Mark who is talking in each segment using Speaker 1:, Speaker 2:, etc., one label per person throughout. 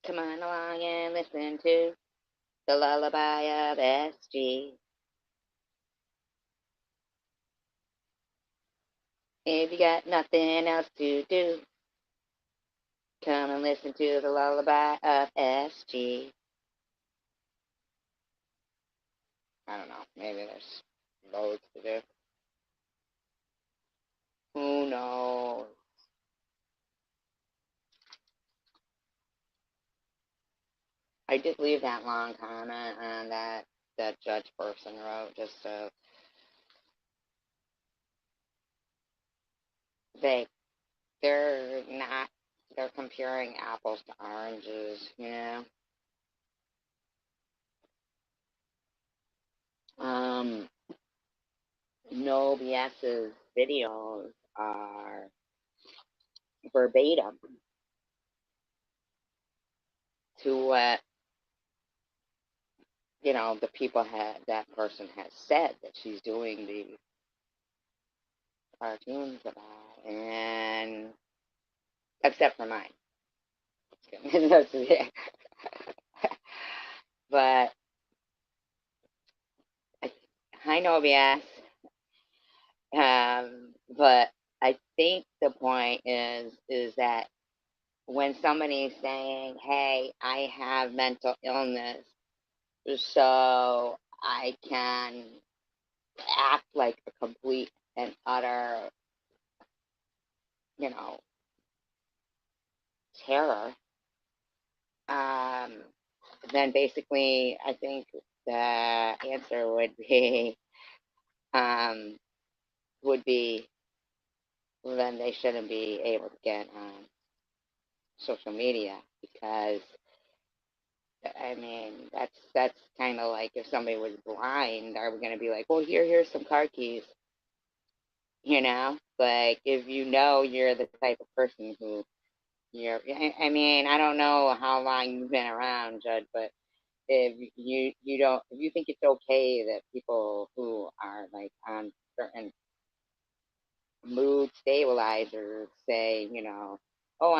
Speaker 1: Come on along and listen to the lullaby of SG. If you got nothing else to do, come and listen to the lullaby of SG. I don't know. Maybe there's loads to do. Who knows? I did leave that long comment on that judge person wrote just so they they're not they're comparing apples to oranges, you know. Um, no BS's videos are verbatim to what the people had that person has said that she's doing the cartoons about, and except for mine. But I know BS. But I think the point is that when somebody's saying, "Hey, I have mental illness, so I can act like a complete and utter, you know, terror," um, then basically I think the answer um, would be then they shouldn't be able to get on social media because I mean that's kind of like if somebody was blind, are we going to be like, well, here's some car keys, Like if you're the type of person who I mean, I don't know how long you've been around, Judd, but if you think it's okay that people who are like on certain mood stabilizers say, oh,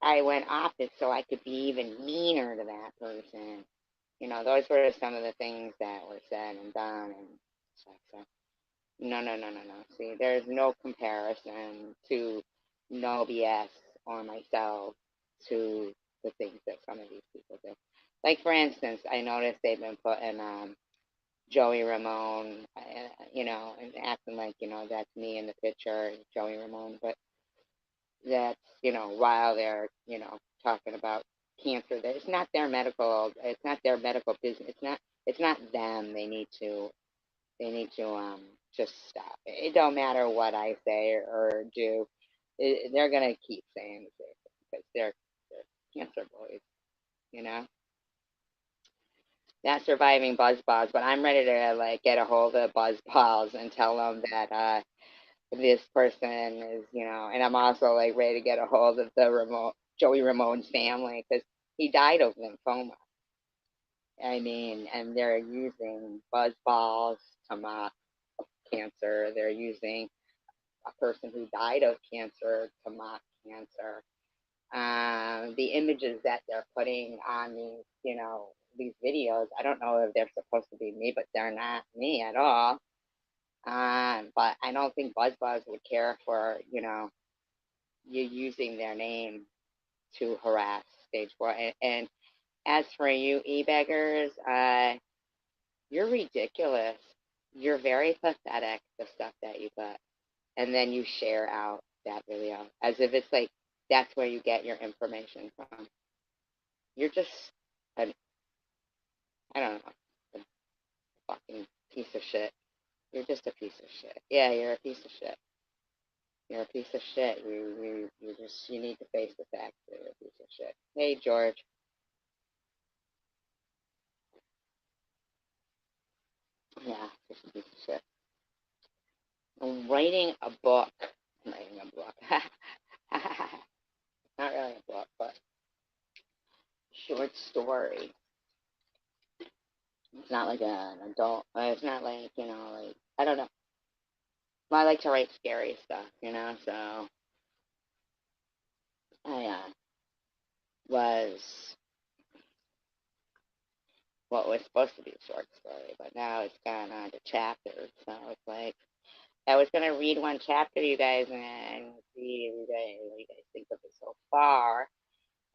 Speaker 1: I went off it so I could be even meaner to that person. Those were some of the things that were said and done and stuff. So no, no, no, no, no. See, there's no comparison to no BS or myself to the things that some of these people do. Like for instance, I noticed they've been putting Joey Ramone, and acting like that's me in the picture, Joey Ramone. But that's while they're talking about cancer, that it's not their medical business. It's not them. They need to just stop. It don't matter what I say or do. They're gonna keep saying the same thing because they're cancer boys, you know. Not surviving buzzballs, but I'm ready to like get a hold of buzzballs and tell them that this person is, and I'm also like ready to get a hold of the Joey Ramone's family because he died of lymphoma. I mean, and they're using buzzballs to mock cancer. They're using a person who died of cancer to mock cancer. The images that they're putting on these videos, I don't know if they're supposed to be me, but they're not me at all. But I don't think Buzzbuzz would care for, you using their name to harass stage four. And as for you e-beggars, you're ridiculous. You're very pathetic, the stuff that you put. And then you share out that video as if it's like that's where you get your information from. You're just an, I don't know, a fucking piece of shit. You're just a piece of shit. Yeah, you're a piece of shit. You're a piece of shit. You need to face the fact that you're a piece of shit. Hey, George. Yeah, just a piece of shit. I'm writing a book. I'm writing a book. Not really a book, but short story. It's not like an adult. It's not like like I don't know. Well, I like to write scary stuff, So I was what was supposed to be a short story, but now it's gone on to chapters. So it's like I was gonna read one chapter, you guys, and see what you guys think of it so far,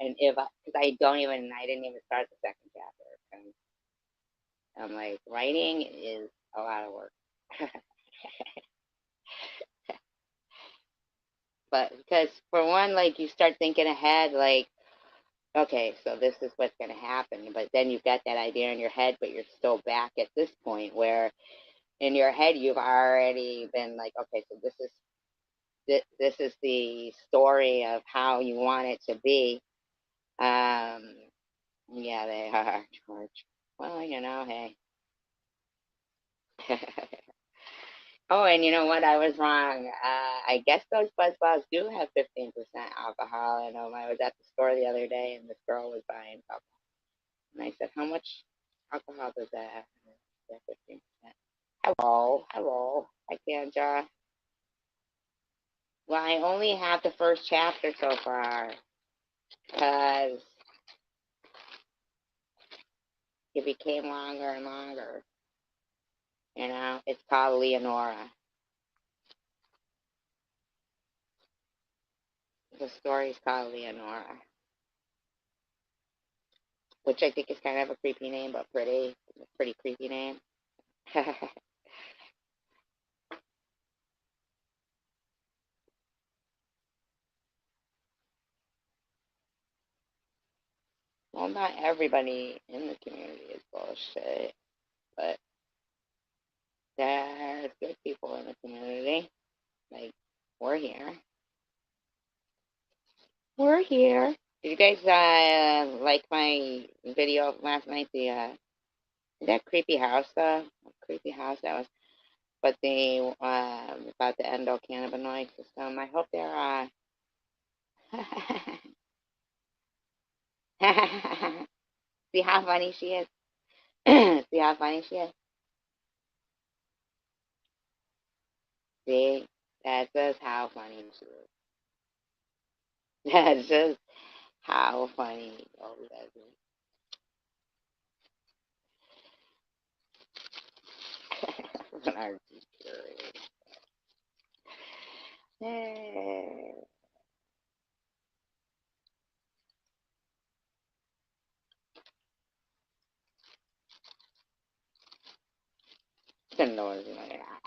Speaker 1: and if because I didn't even start the second chapter. And I'm like, writing is a lot of work, but because for one, like you start thinking ahead, like okay, so this is what's gonna happen, but then you've got that idea in your head, but you're still back at this point where in your head you've already been like, okay, so this is the story of how you want it to be. Um, yeah, they are, George. Well, hey. Oh, and you know what? I was wrong. I guess those buzz balls do have 15% alcohol. And I was at the store the other day, and this girl was buying alcohol, and I said, "How much alcohol does that have?" And it said 15%. Hello, hello. Hi, Kendra. Well, I only have the first chapter so far because it became longer and longer. It's called Leonora. The story's called Leonora, which I think is kind of a creepy name, but pretty creepy name. Well, not everybody in the community is bullshit, but there's good people in the community. Like, we're here. We're here. Did you guys like my video of last night? That creepy house, creepy house that was, but the about the endocannabinoid system. I hope they're see how funny she is. See how funny she is. See, that's just how funny she is. That's just how funny. Oh, that's it.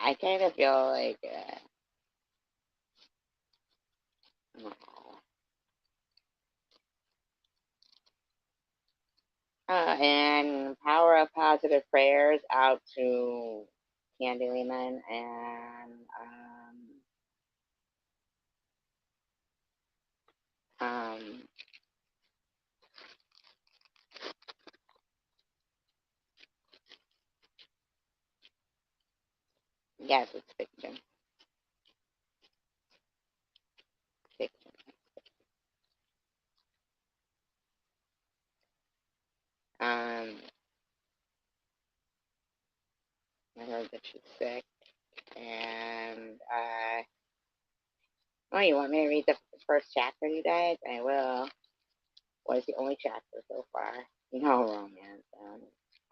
Speaker 1: I kind of feel like and power of positive prayers out to Candy Lehman and um, yes, it's fiction. Fiction. Um, I heard that she's sick, and oh, you want me to read the first chapter, you guys? I will. Was the only chapter so far. No romance.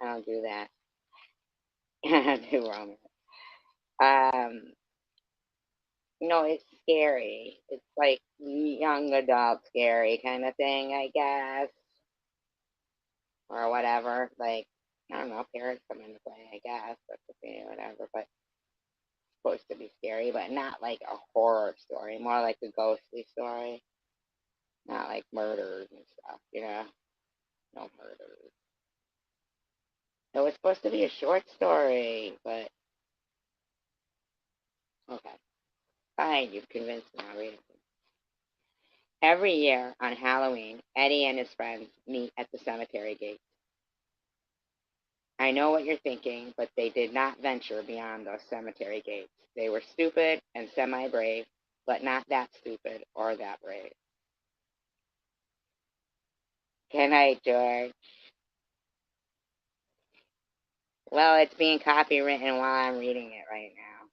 Speaker 1: I don't do that. I don't do romance. Um, no, it's scary. It's like young adult scary kind of thing, I guess, or whatever. Like, I don't know, parents come into play, I guess, but whatever. But it's supposed to be scary, but not like a horror story, more like a ghostly story, not like murders and stuff. No murders. It was supposed to be a short story, but okay. Fine, you've convinced me. I'll read it. Every year on Halloween, Eddie and his friends meet at the cemetery gate. I know what you're thinking, but they did not venture beyond those cemetery gates. They were stupid and semi brave, but not that stupid or that brave. Good night, George. Well, it's being copywritten while I'm reading it right now.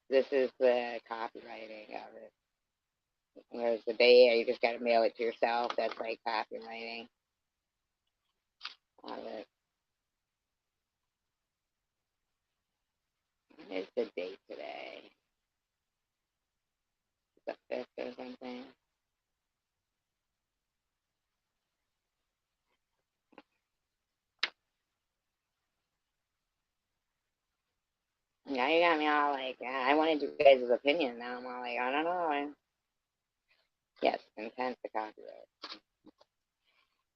Speaker 1: This is the copywriting of it. There's the day you just gotta mail it to yourself. That's like copywriting. Love it. What is the date today? The 5th or something? Now you got me all like, I wanted you guys' opinion. Now I'm all like, I don't know. Yes, intent to copyright.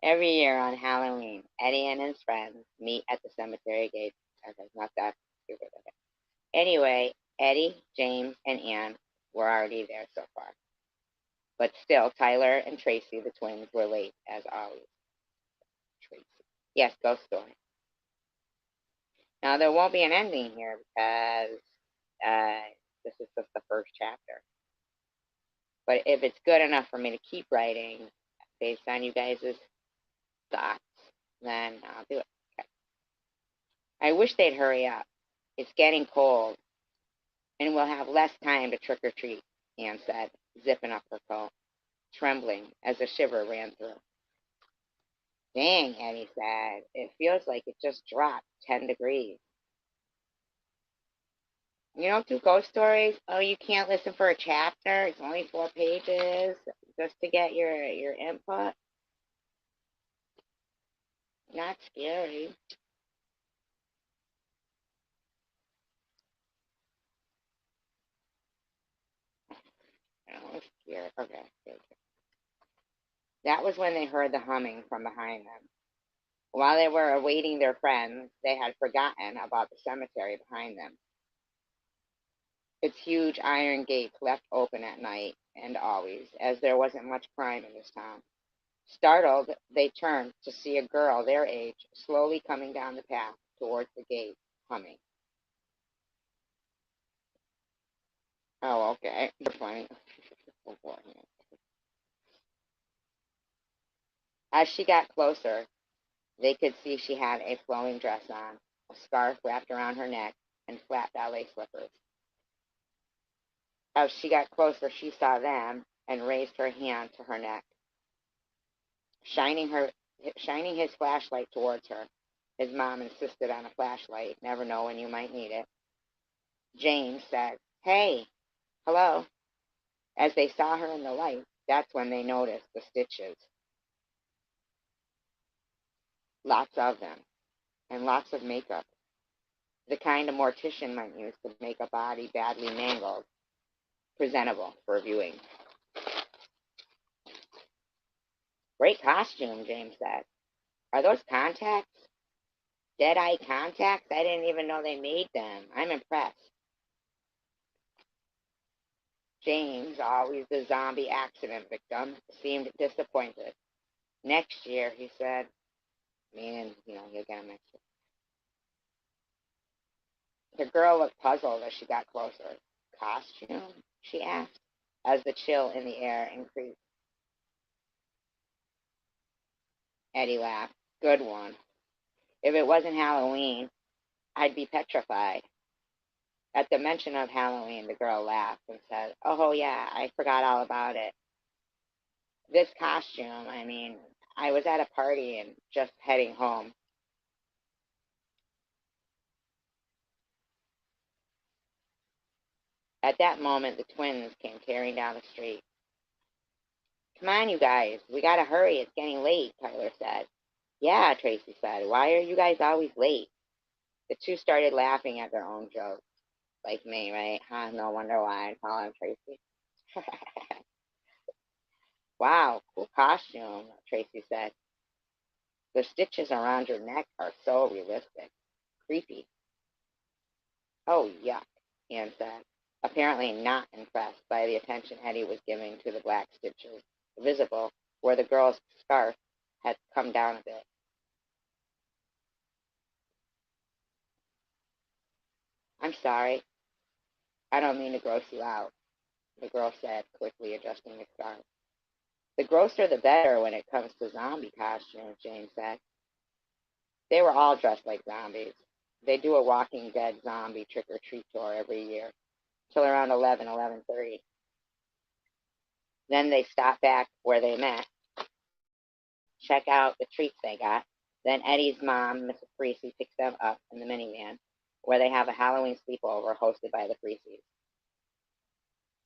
Speaker 1: Every year on Halloween, Eddie and his friends meet at the cemetery gate. Okay, not that stupid. Okay. Anyway, Eddie, James, and Ann were already there so far. But still, Tyler and Tracy, the twins, were late, as always. Tracy. Yes, ghost story. Now, there won't be an ending here because this is just the first chapter. But if it's good enough for me to keep writing based on you guys' thoughts, then I'll do it. Okay. I wish they'd hurry up. It's getting cold, and we'll have less time to trick or treat, Anne said, zipping up her coat, trembling as a shiver ran through. Dang, Eddie said. It feels like it just dropped 10 degrees. You don't do ghost stories? Oh, you can't listen for a chapter? It's only 4 pages just to get your input? Not scary. Oh, scary. Okay. That was when they heard the humming from behind them. While they were awaiting their friends, they had forgotten about the cemetery behind them. Its huge iron gates left open at night and always, as there wasn't much crime in this town. Startled, they turned to see a girl their age slowly coming down the path towards the gate, humming. Oh, okay. You're funny. As she got closer, they could see she had a flowing dress on, a scarf wrapped around her neck, and flat ballet slippers. As she got closer, she saw them and raised her hand to her neck, shining her shining his flashlight towards her. His mom insisted on a flashlight. Never know when you might need it. James said, "Hey, hello." As they saw her in the light, that's when they noticed the stitches. Lots of them, and lots of makeup. The kind a mortician might use to make a body badly mangled presentable for viewing. Great costume, James said. Are those contacts? Dead eye contacts? I didn't even know they made them. I'm impressed. James, always the zombie accident victim, seemed disappointed. Next year, he said, meaning, he'll get them next year. The girl looked puzzled as she got closer. Costume? She asked, as the chill in the air increased. Eddie laughed. Good one. If it wasn't Halloween, I'd be petrified. At the mention of Halloween, the girl laughed and said, Oh, yeah, I forgot all about it. This costume, I was at a party and just heading home. At that moment, the twins came tearing down the street. Come on, you guys. We gotta hurry. It's getting late, Tyler said. Yeah, Tracy said. Why are you guys always late? The two started laughing at their own jokes. Like me, right? Huh? No wonder why I call him Tracy. Wow, cool costume, Tracy said. The stitches around your neck are so realistic. Creepy. Oh, yuck, Anne said, apparently not impressed by the attention Eddie was giving to the black stitches, visible where the girl's scarf had come down a bit. I'm sorry. I don't mean to gross you out, the girl said, quickly adjusting the scarf. The grosser the better when it comes to zombie costumes, James said. They were all dressed like zombies. They do a Walking Dead zombie trick-or-treat tour every year, till around 11:30. Then they stop back where they met, check out the treats they got. Then Eddie's mom, Mrs. Parisi, picks them up in the minivan, where they have a Halloween sleepover hosted by the Parisis.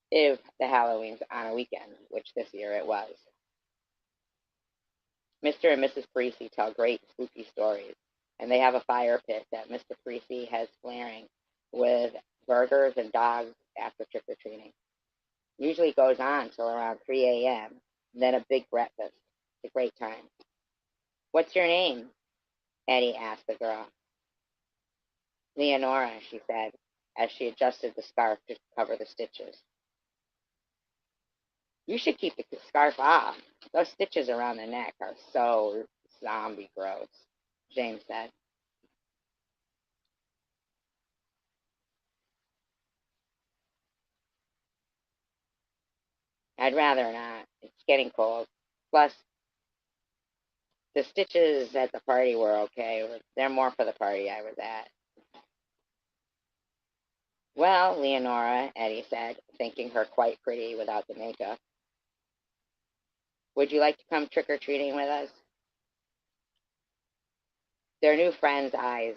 Speaker 1: If the Halloween's on a weekend, which this year it was. Mr. and Mrs. Parisi tell great spooky stories, and they have a fire pit that Mr. Parisi has flaring with burgers and dogs after trick-or-treating. Usually goes on till around 3 a.m., then a big breakfast. It's a great time. What's your name? Eddie asked the girl. Leonora, she said, as she adjusted the scarf to cover the stitches. You should keep the scarf off. Those stitches around the neck are so zombie gross, James said. I'd rather not. It's getting cold. Plus, the stitches at the party were okay. They're more for the party I was at. Well, Leonora, Eddie said, thinking her quite pretty without the makeup. Would you like to come trick-or-treating with us? Their new friend's eyes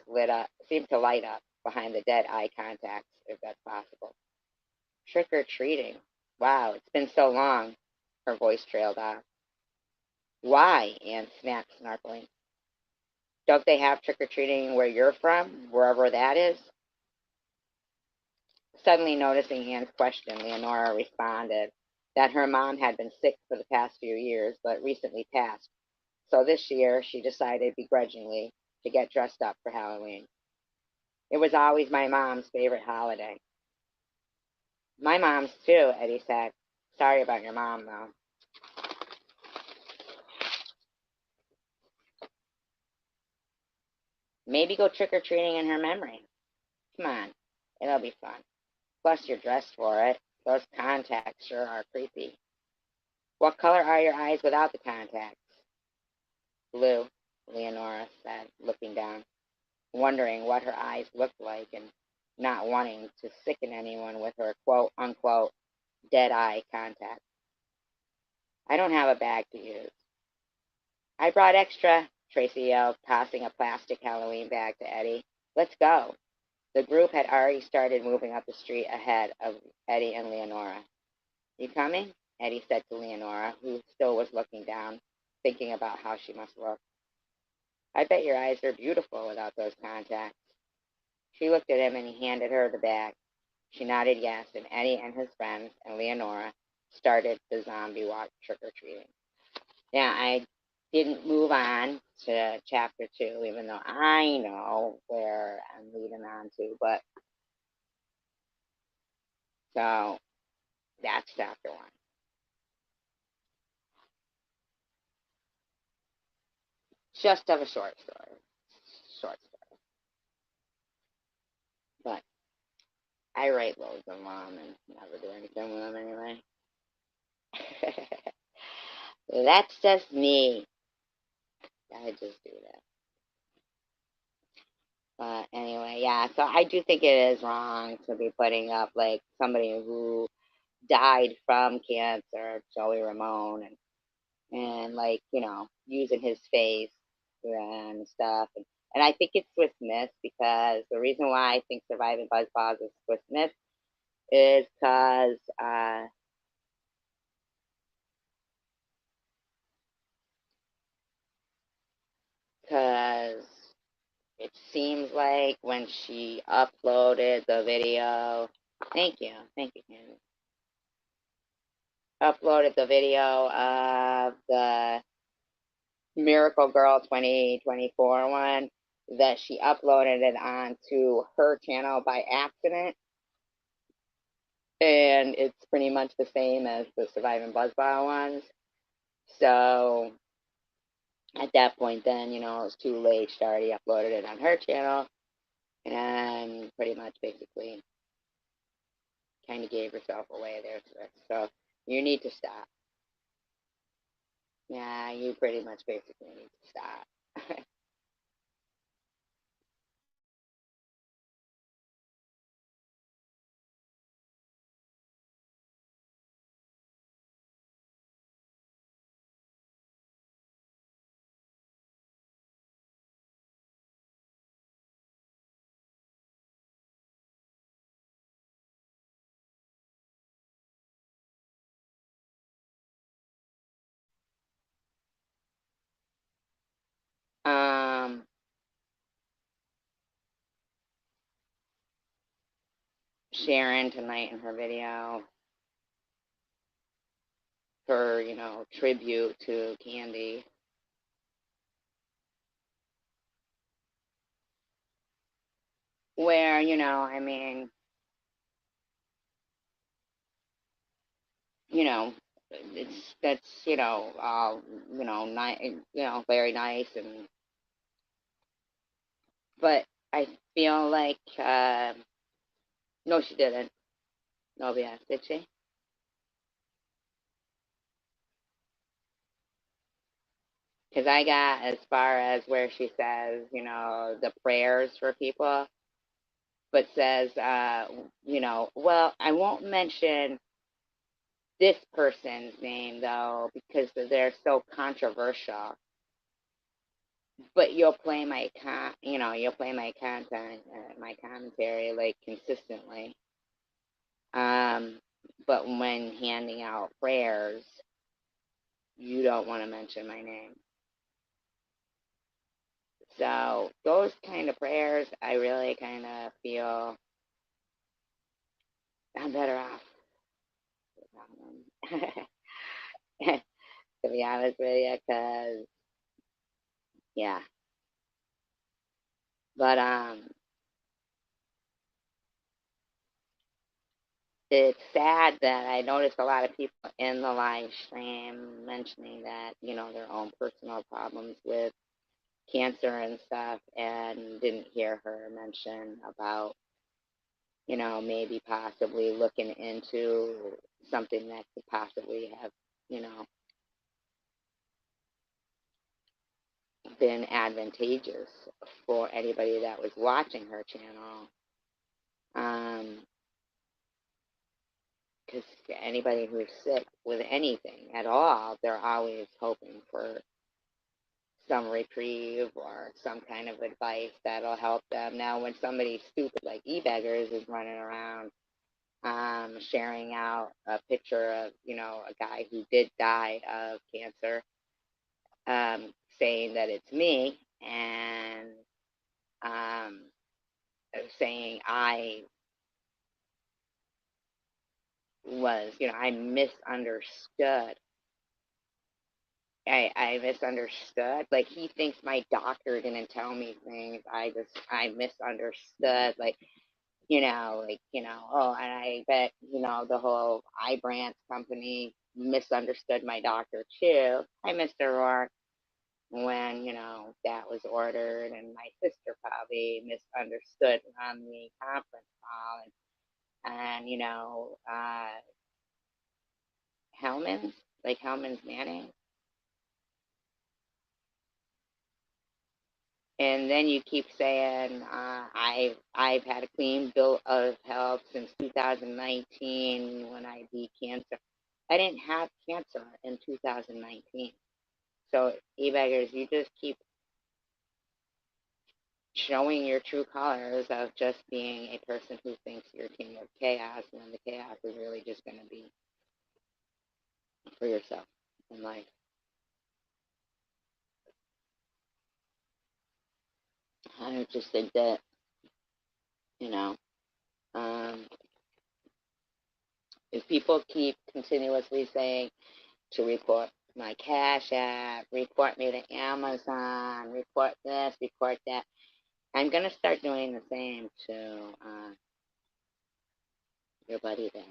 Speaker 1: seemed to light up behind the dead eye contacts, if that's possible. Trick-or-treating? Wow, it's been so long. Her voice trailed off. Why? Anne snapped, snarkling. Don't they have trick-or-treating where you're from, wherever that is? Suddenly noticing Anne's question, Leonora responded that her mom had been sick for the past few years, but recently passed. So this year she decided begrudgingly to get dressed up for Halloween. It was always my mom's favorite holiday. My mom's too, Eddie said. Sorry about your mom, though. Maybe go trick-or-treating in her memory. Come on, it'll be fun. Plus, you're dressed for it. Those contacts sure are creepy. What color are your eyes without the contacts? Blue, Leonora said, looking down, wondering what her eyes looked like and not wanting to sicken anyone with her quote unquote dead eye contact. I don't have a bag to use. I brought extra, Tracy yelled, tossing a plastic Halloween bag to Eddie. Let's go. The group had already started moving up the street ahead of Eddie and Leonora. You coming? Eddie said to Leonora, who still was looking down, thinking about how she must look. I bet your eyes are beautiful without those contacts. She looked at him and he handed her the bag. She nodded yes, and Eddie and his friends and Leonora started the zombie walk trick-or-treating. Now, I didn't move on to chapter 2, even though I know where I'm leading on to, but so that's chapter 1. Just of a short story. Short story. But I write loads of them and never do anything with them anyway. That's just me. I just do that. But anyway, yeah, so I do think it is wrong to be putting up like somebody who died from cancer, Joey Ramone, and like, using his face and stuff. And I think it's Swiss Miss because the reason why I think Surviving Buzzballs is Swiss Miss is because it seems like when she uploaded the video, thank you, Candy. Uploaded the video of the Miracle Girl 2024 one, that she uploaded it onto her channel by accident. And it's pretty much the same as the Surviving Buzzball ones. So at that point, then, it was too late. She already uploaded it on her channel and pretty much basically kind of gave herself away there. So you need to stop. Yeah, you pretty much basically need to stop. Sharon tonight in her video, her, tribute to Candy. Where, I mean, that's, nice, very nice, but I feel like, no, she didn't. No, yes, did she? Because I got as far as where she says, the prayers for people, but says, well, I won't mention this person's name though because they're so controversial. But you'll play my you'll play my content, my commentary like consistently. But when handing out prayers, you don't want to mention my name. So those kind of prayers, I really kind of feel I'm better off without them. To be honest with you, because yeah, but it's sad that I noticed a lot of people in the live stream mentioning that their own personal problems with cancer and stuff, and didn't hear her mention about maybe possibly looking into something that could possibly have you know been advantageous for anybody that was watching her channel. Because anybody who's sick with anything at all, they're always hoping for some reprieve or some kind of advice that'll help them. Now, when somebody stupid like eBeggars is running around sharing out a picture of, a guy who did die of cancer, saying that it's me, and um, saying I was, I misunderstood. I misunderstood. Like, he thinks my doctor didn't tell me things. I misunderstood. Like, oh, and I bet, the whole Ibrance company misunderstood my doctor too. Hi, Mr. Rourke. When, that was ordered, and my sister probably misunderstood on the conference call, and Hellman's, like Hellman's Manning. And then you keep saying, I've had a clean bill of health since 2019 when I beat cancer. I didn't have cancer in 2019. So, e-beggars, you just keep showing your true colors of just being a person who thinks you're king of chaos, when the chaos is really just going to be for yourself in life. I just think that, you know, um, if people keep continuously saying to report my Cash App, report me to Amazon, report this, report that, I'm going to start doing the same to your buddy there.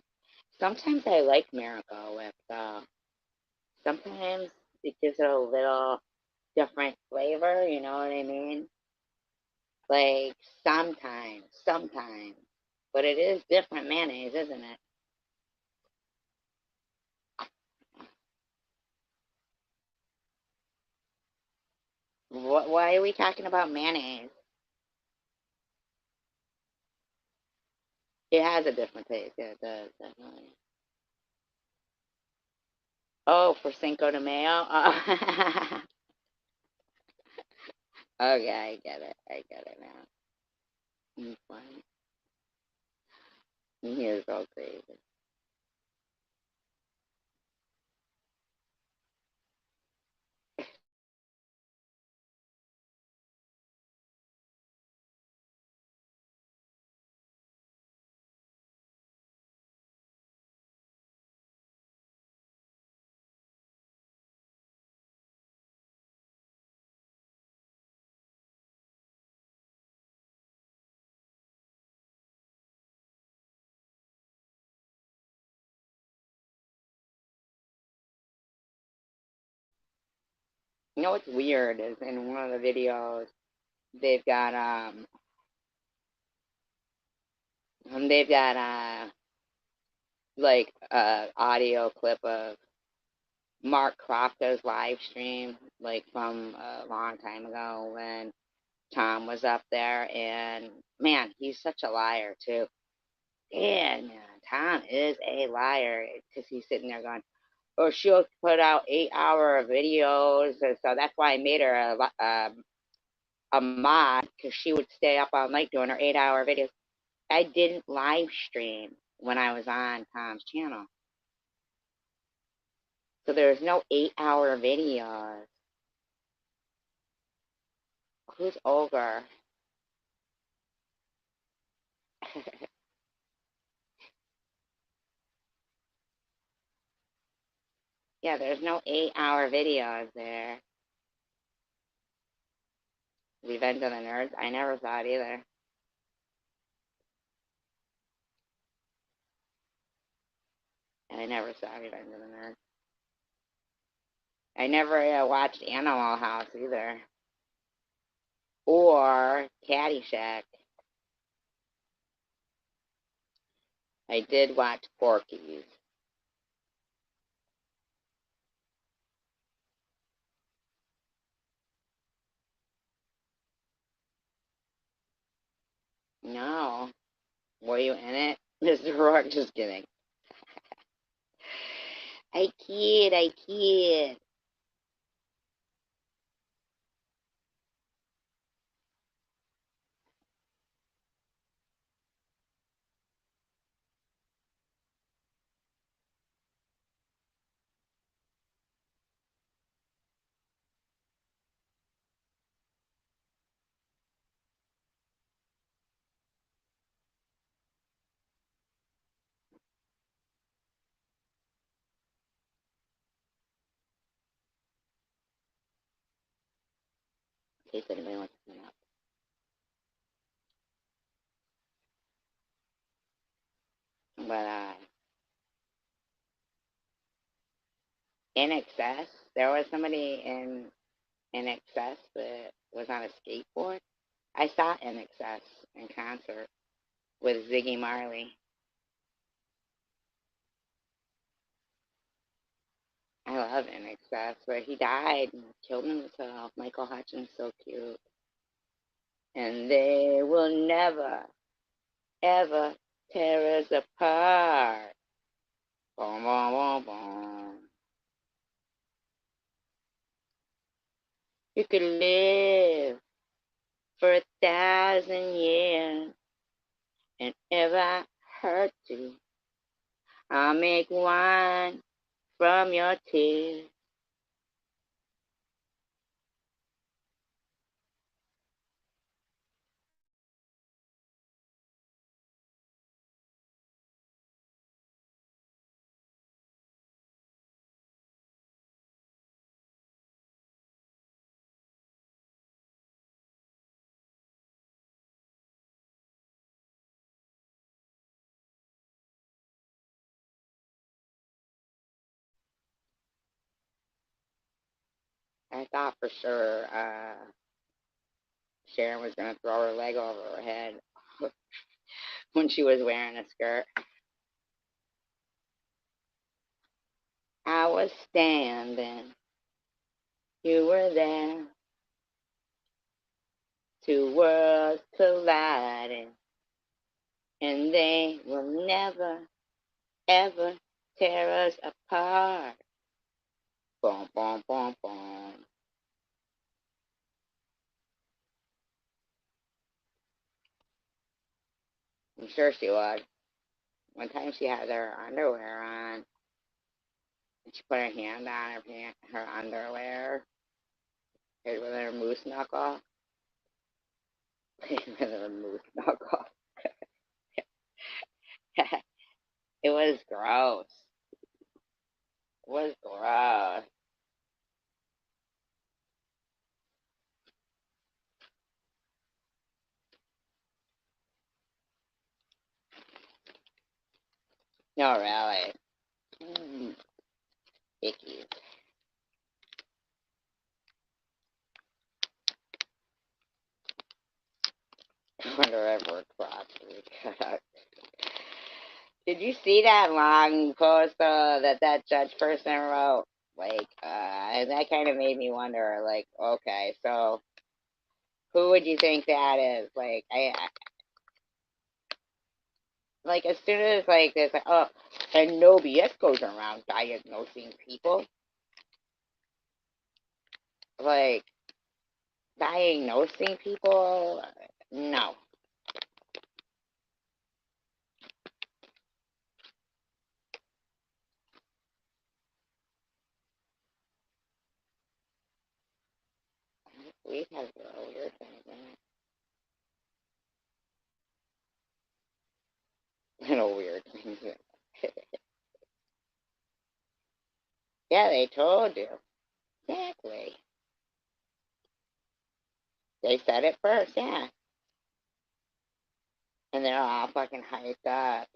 Speaker 1: Sometimes I like Miracle with, sometimes it gives it a little different flavor, you know what I mean? Like, sometimes. But it is different mayonnaise, isn't it? Why are we talking about mayonnaise? It has a different taste. Yeah, it does, definitely. Oh, for Cinco de Mayo? Oh. Okay, I get it. I get it now. Fine. You're so crazy. You know what's weird is in one of the videos they've got they've got like audio clip of Mark Crofter's live stream, like from a long time ago when Tom was up there, and man, he's such a liar too. And man, Tom is a liar because he's sitting there going, "Oh, she'll put out 8 hour videos," and so that's why I made her a mod because she would stay up all night doing her 8 hour videos. I didn't live stream when I was on Tom's channel, so there's no 8 hour videos. Who's Ogre? Yeah, there's no 8 hour videos there. Revenge of the Nerds. I never saw it either. And I never saw Revenge of the Nerds. I never watched Animal House either. Or Caddyshack. I did watch Porky's. No. Were you in it? Mr. Rourke, just kidding. I kid, I kid. In case anybody wants to come up. But INXS, there was somebody in INXS that was on a skateboard. I saw INXS in concert with Ziggy Marley. I love INXS, but he died and killed himself. Michael Hutchins, so cute. And they will never, ever tear us apart. Boom, boom, boom, boom. You could live for 1,000 years, and if I hurt you, I'll make wine from your tears. I thought for sure Sharon was going to throw her leg over her head when she was wearing a skirt. I was standing, you were there, two worlds colliding, and they will never, ever tear us apart. Boom, boom, boom, boom. I'm sure she was. One time she had her underwear on, and she put her hand on her underwear, hit with her moose knuckle. Hit with her moose knuckle. It was gross. It was gross. No, really. Icky. wonder if we're crossed. Did you see that long post that judge person wrote? Like, that kind of made me wonder. Like, okay, so who would you think that is? Like, like as soon as like there's like, oh, and no BS goes around diagnosing people. Like diagnosing people, no. We have weird things in it. Weird things. Yeah, they told you. Exactly. They said it first, yeah. And they're all fucking hyped up.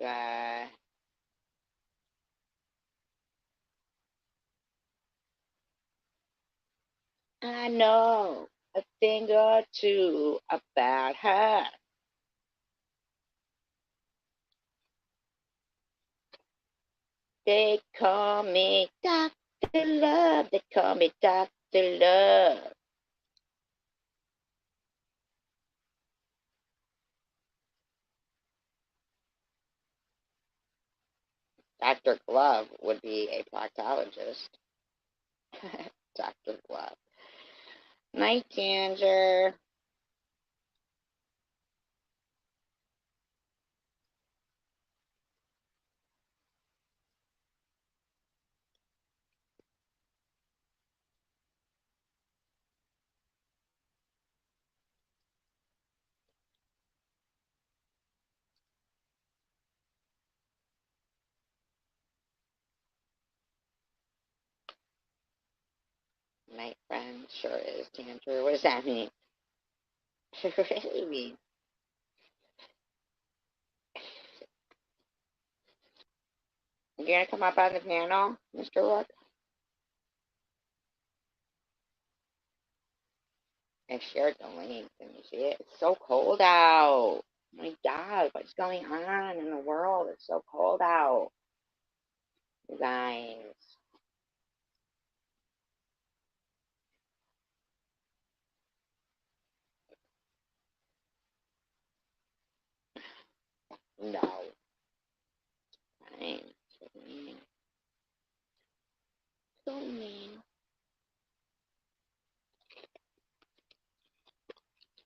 Speaker 1: I know a thing or two about her. They call me Dr. Love. They call me Dr. Love. Dr. Glove would be a proctologist. Dr. Glove. Night, Ginger. Night friend sure is, Ginger. What does that mean? What does it really mean? You gonna come up on the panel, Mr. Rook? I shared the link. Can you see it? It's so cold out. My God, what's going on in the world? It's so cold out. You guys. No. I'm so mean. So mean.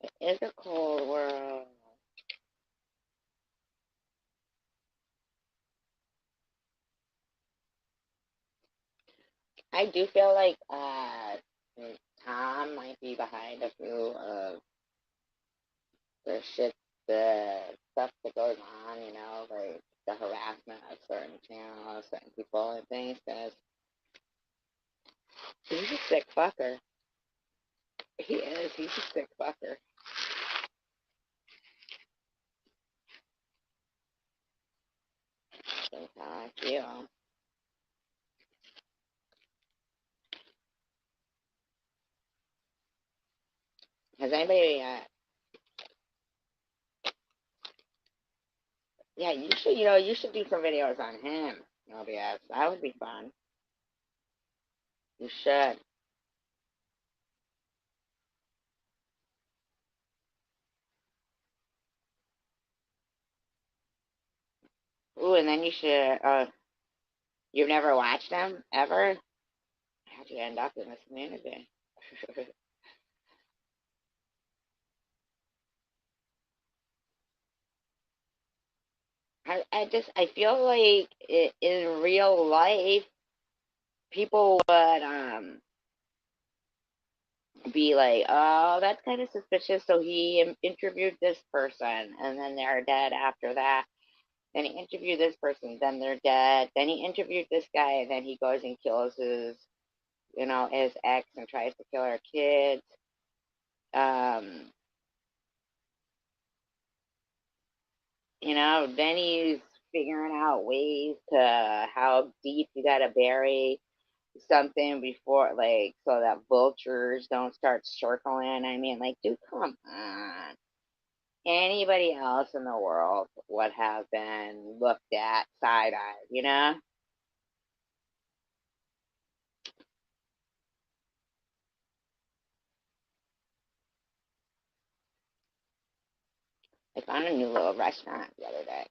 Speaker 1: It is a cold world. I do feel like Tom might be behind a few of the shit, the stuff that goes on, like the harassment of certain channels, certain people and things, because he's a sick fucker. He is. He's a sick fucker. That's how I feel. Has anybody, yeah, you should do some videos on him, LBS. That would be fun. You should. Ooh, and then you should, you've never watched him, ever? How'd you end up in this community? I feel like in real life, people would, be like, oh, that's kind of suspicious. So he interviewed this person, and then they're dead after that. Then he interviewed this person, then they're dead. Then he interviewed this guy, and then he goes and kills his ex and tries to kill her kids. Um, then he's figuring out ways to how deep you gotta bury something before, like, so that vultures don't start circling. I mean, like, dude, come on. anybody else in the world would have been looked at side-eyed, you know? I found a new little restaurant the other day.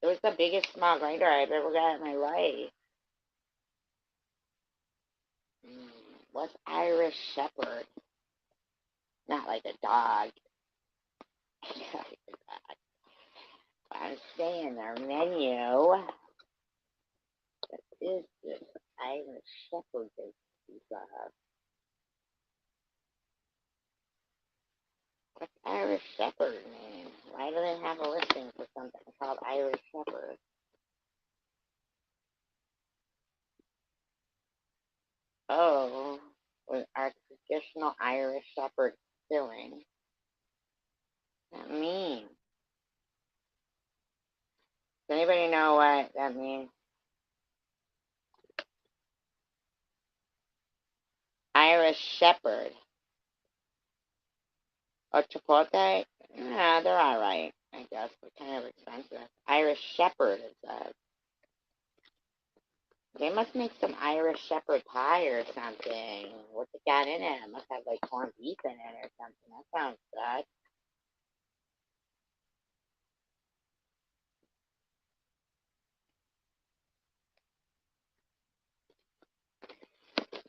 Speaker 1: It was the biggest small grinder I've ever got in my life. What's Irish Shepherd? Not like a dog. I'm saying their menu. What is this Irish Shepherd pizza? What's Irish Shepherd name? Why do they have a listing for something called Irish Shepherd? Oh, with our traditional Irish Shepherd filling. What does that mean? Does anybody know what that means? Irish Shepherd. Oh, Chipotle? Yeah, they're alright, I guess. They're kind of expensive. Irish Shepherd is they must make some Irish Shepherd pie or something. What's it got in it? It must have like corned beef in it or something. That sounds good.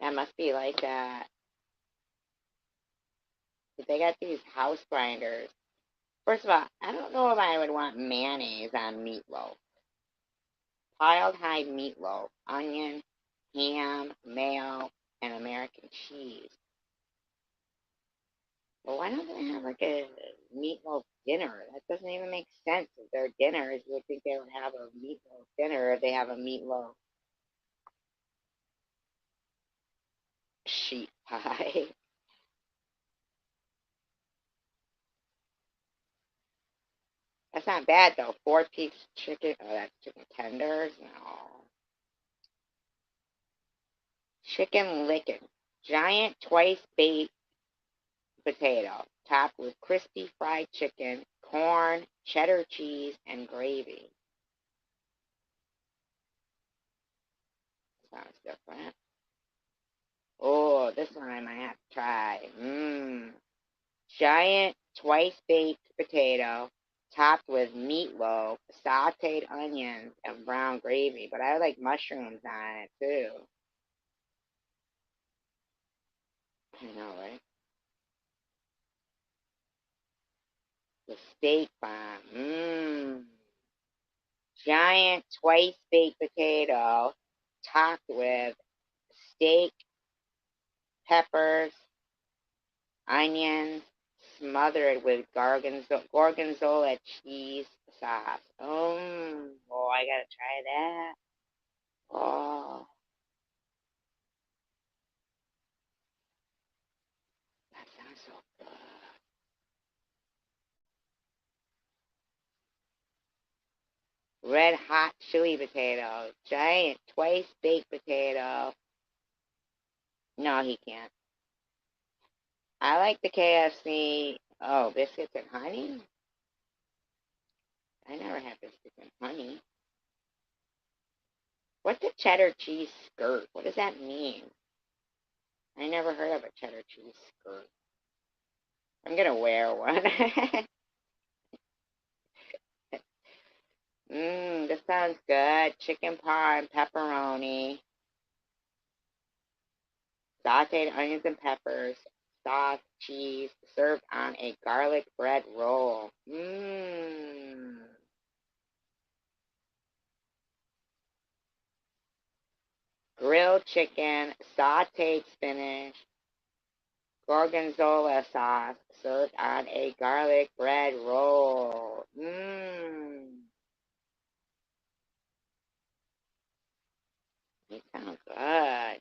Speaker 1: That must be like that. They got these house grinders. First of all, I don't know if I would want mayonnaise on meatloaf. Piled high meatloaf, onion, ham, mayo, and American cheese. Well, why don't they have like a meatloaf dinner? That doesn't even make sense. If they're dinners, you would think they would have a meatloaf dinner if they have a meatloaf sheet pie. That's not bad though. 4-piece chicken. Oh, that's chicken tenders. No. Chicken licken. Giant twice baked potato, topped with crispy fried chicken, corn, cheddar cheese, and gravy. Sounds different. Oh, this one I might have to try. Giant twice baked potato, topped with meatloaf, sauteed onions, and brown gravy. But I like mushrooms on it too. I know, right? The steak bomb. Giant twice baked potato, topped with steak, peppers, onions, smothered with gorgonzola cheese sauce. Oh, I gotta try that. Oh, that sounds so good. Red hot chili potato, giant twice baked potato. No, he can't. I like the KFC. Oh, biscuits and honey? I never had biscuits and honey. What's a cheddar cheese skirt? What does that mean? I never heard of a cheddar cheese skirt. I'm gonna wear one. This sounds good. Chicken parm, pepperoni, sauteed onions and peppers, sauce, cheese, served on a garlic bread roll. Grilled chicken, sauteed spinach, gorgonzola sauce, served on a garlic bread roll. It sounds good.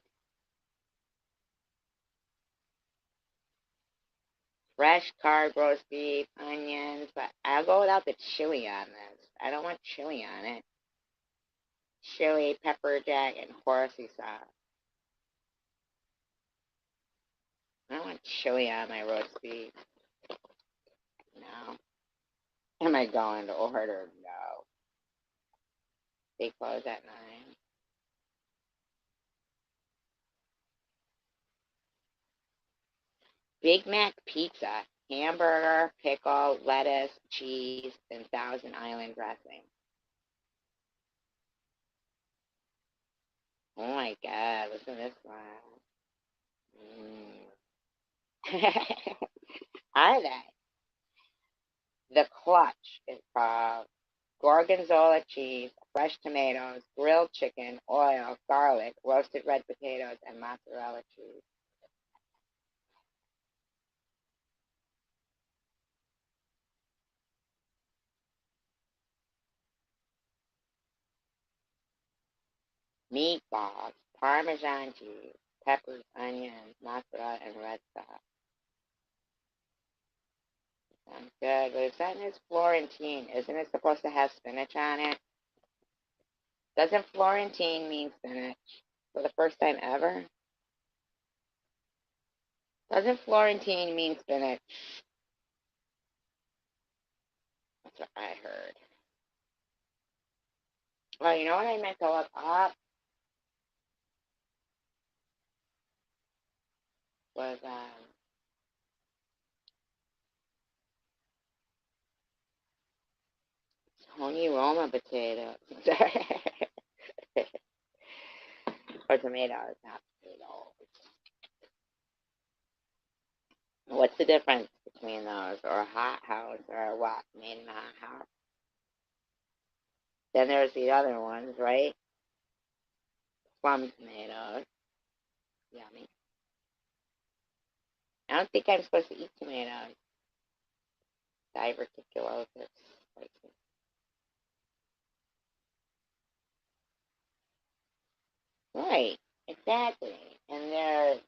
Speaker 1: Fresh carved roast beef, onions, but I'll go without the chili on this. I don't want chili on it. Chili, pepper jack, and horsey sauce. I don't want chili on my roast beef. now. Am I going to order? No. They close at 9. Big Mac pizza, hamburger, pickle, lettuce, cheese, and Thousand Island dressing. Oh my God, listen to this one. Are they? The clutch is gorgonzola cheese, fresh tomatoes, grilled chicken, oil, garlic, roasted red potatoes, and mozzarella cheese. Meatballs, Parmesan cheese, peppers, onions, mozzarella, and red sauce. Sounds good. But if that is Florentine, isn't it supposed to have spinach on it? Doesn't Florentine mean spinach for the first time ever? Doesn't Florentine mean spinach? That's what I heard. Well, you know what I meant to look up was Tony Roma potatoes. Or tomatoes, not potatoes. What's the difference between those? Or a hot house or what? Made in a hot house? Then there's the other ones, right? Plum tomatoes. Yummy. I don't think I'm supposed to eat tomatoes. Diverticulosis. Right, exactly. And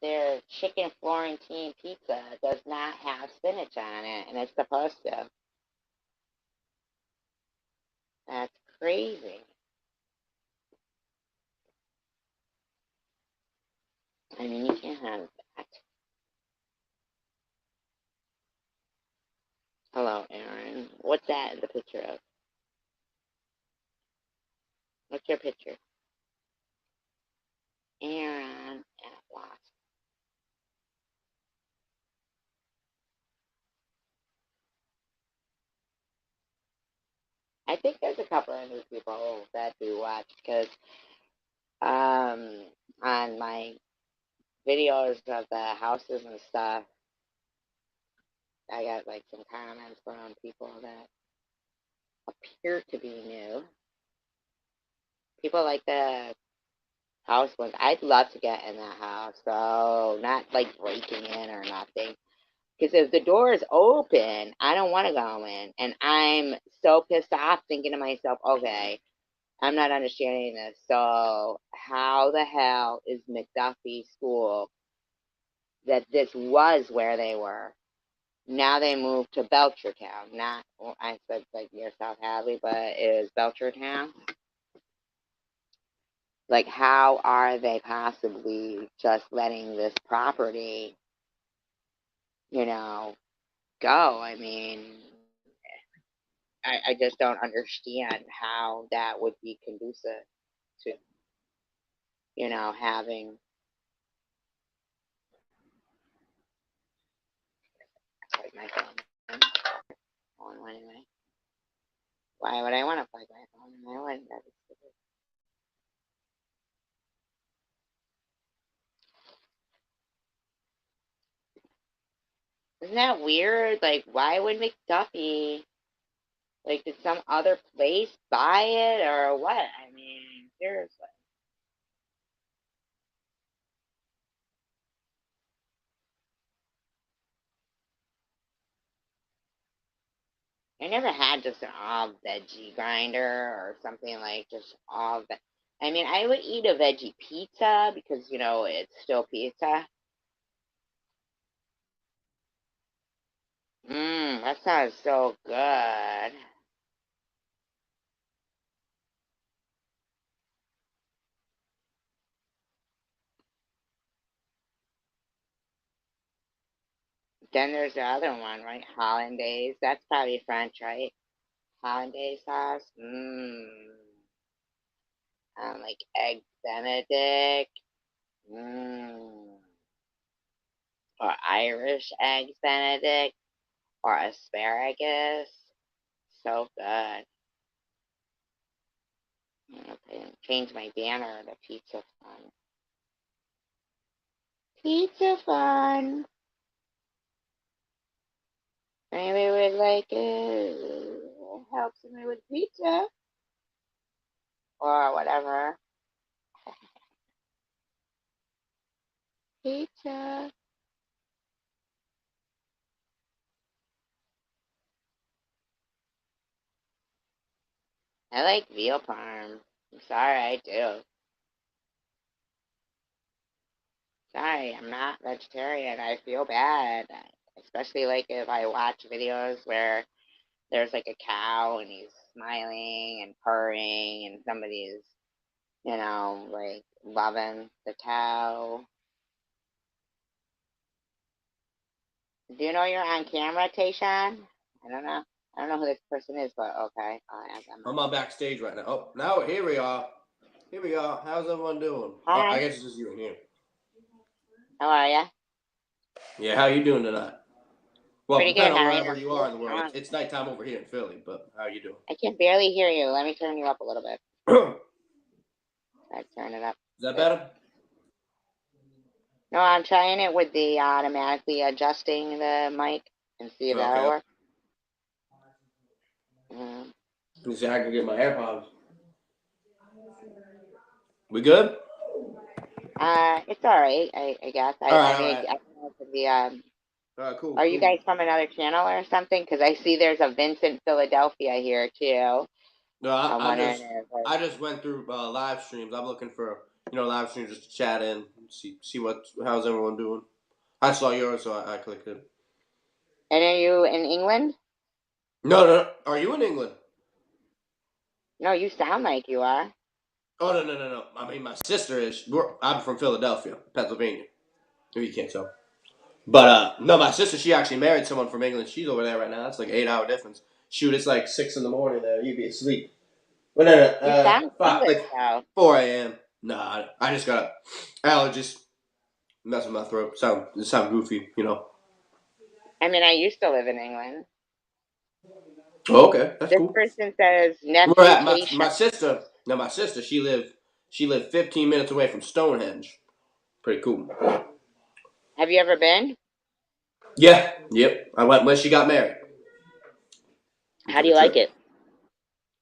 Speaker 1: their chicken Florentine pizza does not have spinach on it, and it's supposed to. That's crazy. I mean, you can't have that. Hello, Aaron. What's that in the picture of? What's your picture? Aaron at Lost. I think there's a couple of new people that do watch because um, on my videos of the houses and stuff, I got like some comments from people that appear to be new. People like the house ones. I'd love to get in that house, so not like breaking in or nothing. Because if the door is open, I don't want to go in, and I'm so pissed off thinking to myself, okay, I'm not understanding this. So how the hell is McDuffie School that this was where they were? Now they moved to Belchertown. Not, well, I said like near South Hadley, but it is Belchertown. Like, how are they possibly just letting this property, you know, go? I mean, I just don't understand how that would be conducive to, having like my phone on anyway. Why would I want to plug my phone in? I wouldn't. Isn't that weird? Like, why would McDuffie, like, did some other place buy it or what? I mean, seriously. I never had just an all veggie grinder or something like just all ve I mean, I would eat a veggie pizza because, it's still pizza. That sounds so good. Then there's the other one, right? Hollandaise. That's probably French, right? Hollandaise sauce. Like egg Benedict. Or Irish eggs Benedict. Or asparagus. So good. Okay, change my banner to Pizza Fun. Pizza Fun. Maybe would like helps me with pizza or whatever. Pizza. I like veal parm. I'm sorry, I do. Sorry, I'm not vegetarian. I feel bad, especially like if I watch videos where there's like a cow and he's smiling and purring and somebody's, like loving the cow. Do you know you're on camera, Tayshawn? I don't know. I don't know who this person is, but okay.
Speaker 2: I'm on backstage right now. Oh, now here we are. Here we are. How's everyone doing? Oh,
Speaker 1: Hi.
Speaker 2: I guess it's just you in here.
Speaker 1: How are ya?
Speaker 2: Yeah, how you doing tonight? Well,
Speaker 1: Pretty good.
Speaker 2: depending on
Speaker 1: How are
Speaker 2: wherever you are in the
Speaker 1: you?
Speaker 2: world. It's nighttime over here in Philly, but how you doing?
Speaker 1: I can barely hear you. Let me turn you up a little bit.
Speaker 2: Is
Speaker 1: Try to turn it up.
Speaker 2: that
Speaker 1: Good.
Speaker 2: better?
Speaker 1: No, I'm trying it with the automatically adjusting the mic and see if that'll
Speaker 2: Okay.
Speaker 1: work. Mm.
Speaker 2: You see, I can get my AirPods. We good?
Speaker 1: It's all right. I guess
Speaker 2: All
Speaker 1: I
Speaker 2: right, all
Speaker 1: mean
Speaker 2: right.
Speaker 1: I don't know if the
Speaker 2: All right, cool,
Speaker 1: Are you
Speaker 2: cool.
Speaker 1: guys from another channel or something? Because I see there's a Vincent Philadelphia here too.
Speaker 2: No,
Speaker 1: I'm
Speaker 2: I
Speaker 1: wondering
Speaker 2: just
Speaker 1: if
Speaker 2: I just went through live streams. I'm looking for live streams just to chat in, see how's everyone doing. I saw yours, so I clicked it.
Speaker 1: and are you in England?
Speaker 2: No, no, no. Are you in England?
Speaker 1: No, you sound like you are.
Speaker 2: Oh no. I mean, my sister is. I'm from Philadelphia, Pennsylvania. If you can't tell. But no, my sister, she actually married someone from England. She's over there right now. It's like 8 hour difference. Shoot, it's like 6 in the morning there. You'd be asleep. But no,
Speaker 1: You sound English
Speaker 2: like
Speaker 1: though.
Speaker 2: 4 a.m. Nah, I just got allergies messing with my throat. Sound goofy, you know.
Speaker 1: I mean, I used to live in England.
Speaker 2: Oh, okay, that's
Speaker 1: This
Speaker 2: cool.
Speaker 1: person says
Speaker 2: Where at
Speaker 1: nephutation.
Speaker 2: my sister? No, my sister. She lived 15 minutes away from Stonehenge. Pretty cool.
Speaker 1: Have you ever been?
Speaker 2: Yeah, yep. I went when she got married. We
Speaker 1: How do
Speaker 2: took a
Speaker 1: you like
Speaker 2: trip.
Speaker 1: it?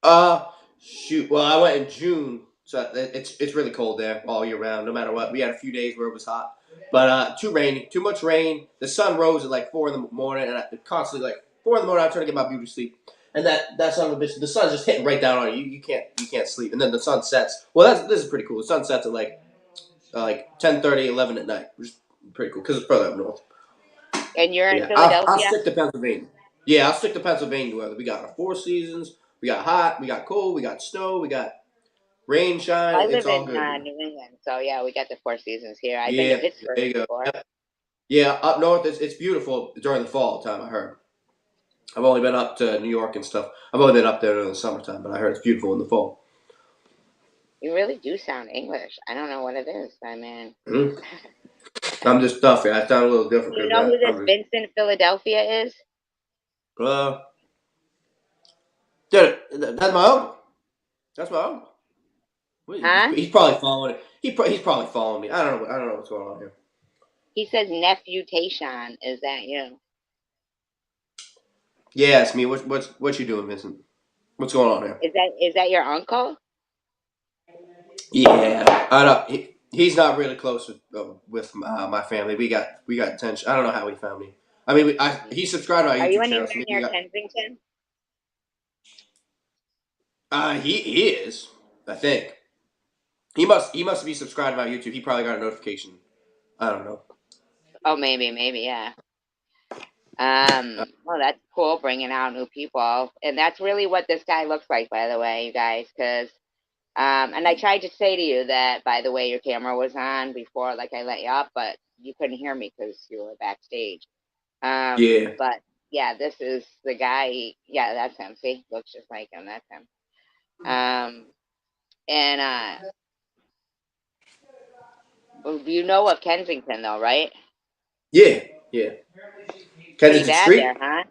Speaker 2: Uh, shoot. Well, I went in June, so it's really cold there all year round. No matter what, we had a few days where it was hot, but too rainy, too much rain. The sun rose at like 4 in the morning, and I constantly like 4 in the morning. I'm trying to get my beauty sleep, and that son of a bitch, the sun's just hitting right down on you. You can't sleep, and then the sun sets. Well, this is pretty cool. The sun sets at like 10:30, 11 at night, which is pretty cool because it's further up north.
Speaker 1: And you're
Speaker 2: But
Speaker 1: in
Speaker 2: yeah, I'll
Speaker 1: Philadelphia?
Speaker 2: stick to Pennsylvania. Yeah, I'll stick to Pennsylvania weather. We got our 4 seasons. We got hot. We got cold. We got snow. We got rain, shine.
Speaker 1: I
Speaker 2: It's
Speaker 1: live
Speaker 2: all
Speaker 1: in
Speaker 2: good here.
Speaker 1: New England, so yeah, we got the four seasons here. I've been to
Speaker 2: Yeah,
Speaker 1: Pittsburgh
Speaker 2: there you go.
Speaker 1: before.
Speaker 2: Yep. Yeah, up north it's beautiful during the fall time. I heard. I've only been up to New York and stuff. I've only been up there in the summertime, but I heard it's beautiful in the fall.
Speaker 1: You really do sound English. I don't know what it is. I mean,
Speaker 2: Mm-hmm. I'm just stuffy. I sound a little different
Speaker 1: you
Speaker 2: because
Speaker 1: know who this
Speaker 2: I'm just.
Speaker 1: Vincent Philadelphia is?
Speaker 2: Uh, Dude, that's my uncle. That's my uncle.
Speaker 1: Huh?
Speaker 2: He's probably following it. He's probably following me. I don't know what's going on here.
Speaker 1: He says nephutation. Is that you?
Speaker 2: Yeah, it's me. What you doing, Vincent? What's going on here?
Speaker 1: Is that your uncle?
Speaker 2: Yeah, I don't. He's not really close with my family. We got tension. I don't know how he found me. I mean, he subscribed to our
Speaker 1: Are you
Speaker 2: YouTube channel, so
Speaker 1: anywhere
Speaker 2: maybe we
Speaker 1: near
Speaker 2: got.
Speaker 1: Kensington?
Speaker 2: He is. I think he must be subscribed to my YouTube. He probably got a notification. I don't know.
Speaker 1: Oh, maybe, yeah.
Speaker 2: Uh,
Speaker 1: Well, that's cool, bringing out new people, and that's really what this guy looks like, by the way, you guys. Because, and I tried to say to you that, by the way, your camera was on before, like I let you up, but you couldn't hear me because you were backstage.
Speaker 2: Yeah.
Speaker 1: But yeah, this is the guy. Yeah, that's him. See, looks just like him. That's him. And you know of Kensington though, right?
Speaker 2: Yeah. Yeah.
Speaker 1: Pretty
Speaker 2: Kensington
Speaker 1: bad there,
Speaker 2: Street.
Speaker 1: huh?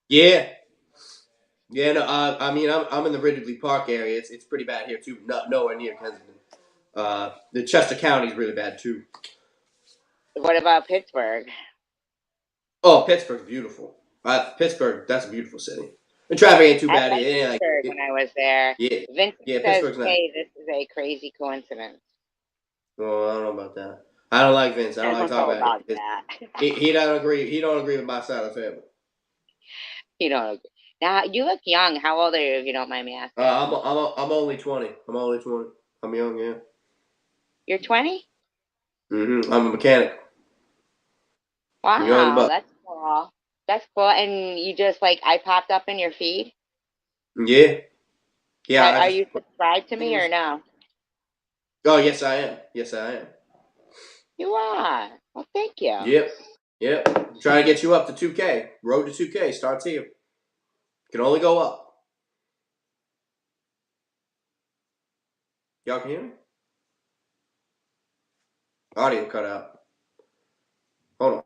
Speaker 2: Yeah. Yeah. No. I mean, I'm in the Ridley Park area. It's pretty bad here too. Not nowhere near Kensington. The Chester County is really bad too.
Speaker 1: What about Pittsburgh?
Speaker 2: Oh, Pittsburgh's beautiful. Pittsburgh, that's a beautiful city. The traffic ain't too
Speaker 1: I
Speaker 2: bad. It
Speaker 1: liked
Speaker 2: ain't like
Speaker 1: Pittsburgh when I was there.
Speaker 2: yeah,
Speaker 1: Vincent
Speaker 2: yeah.
Speaker 1: says,
Speaker 2: Pittsburgh's nice.
Speaker 1: "Hey, this is a crazy coincidence."
Speaker 2: Oh, I don't know about that. I don't like Vince. I don't
Speaker 1: I
Speaker 2: like
Speaker 1: don't know
Speaker 2: talking about
Speaker 1: about
Speaker 2: his.
Speaker 1: that.
Speaker 2: He don't agree. He don't agree with my side of the family.
Speaker 1: You don't. Now you look young. How old are you, if you don't mind me asking?
Speaker 2: I'm only 20. I'm only 20. I'm young, yeah.
Speaker 1: You're 20?
Speaker 2: I'm a mechanic. I'm young and
Speaker 1: Wow,
Speaker 2: buck.
Speaker 1: that's cool. That's cool. And you just like I popped up in your feed.
Speaker 2: Yeah, yeah. I
Speaker 1: Are
Speaker 2: just.
Speaker 1: you subscribed to me or no?
Speaker 2: Oh yes, I am. Yes, I am.
Speaker 1: You are. Well, thank you.
Speaker 2: Yep, yep. Trying to get you up to 2K. Road to 2K starts here. Can only go up. Y'all can hear me? Audio cut out. Hold on.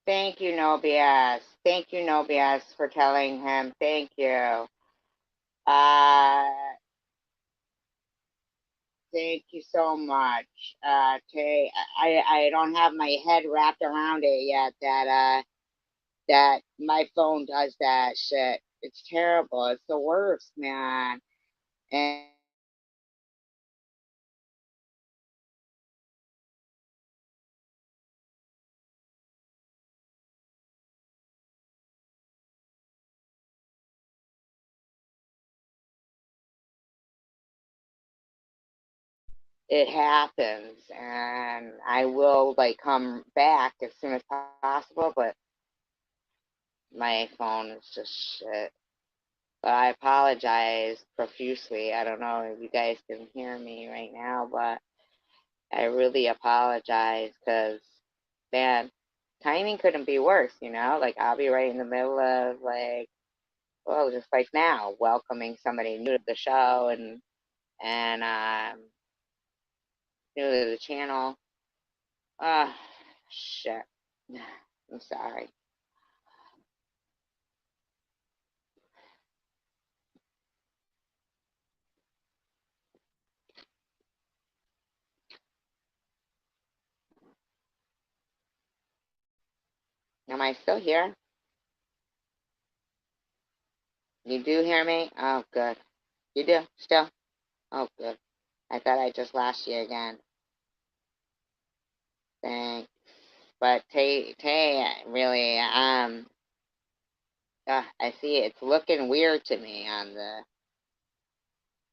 Speaker 1: Thank you, No BS. Thank you, No BS, for telling him. Thank you. Uh, thank you so much. Tay, I don't have my head wrapped around it yet that my phone does that shit. It's terrible. It's the worst, man. And it happens, and I will like come back as soon as possible, but my phone is just shit. But I apologize profusely. I don't know if you guys can hear me right now, but I really apologize because, man, timing couldn't be worse, you know? Like, I'll be right in the middle of, like, well, just like now, welcoming somebody new to the show and new to the channel. Ah, shit. I'm sorry. Am I still here? You do hear me? Oh, good. You do? Still? Oh, good. I thought I just lost you again. Thanks. But Tay, really, I see it's looking weird to me on the.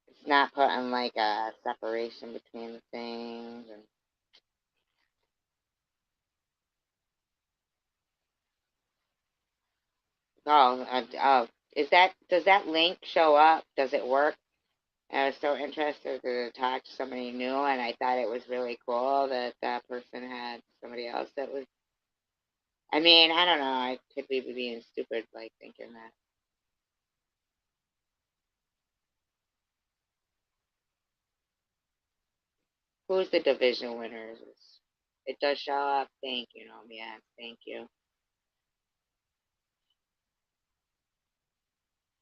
Speaker 1: It's not putting like a separation between the things, and oh, does that link show up? Does it work? I was so interested to talk to somebody new, and I thought it was really cool that that person had somebody else that was. I mean, I don't know. I could be being stupid, like thinking that. Who's the division winners? It does show up. Thank you, no, yeah, thank you.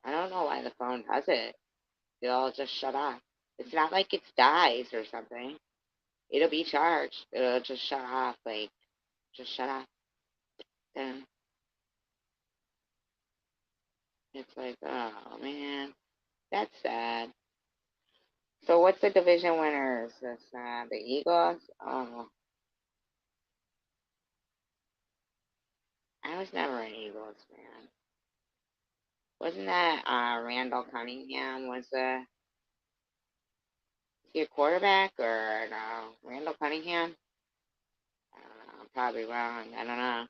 Speaker 1: I don't know why the phone does it. It'll just shut off. It's not like it dies or something. It'll be charged. It'll just shut off, like just shut off. Then it's like, oh man, that's sad. So what's the division winners? It's the Eagles. Oh, I was never an Eagles fan. Wasn't that Randall Cunningham? Was he a quarterback or no? Randall Cunningham? I don't know. I'm probably wrong. I don't know.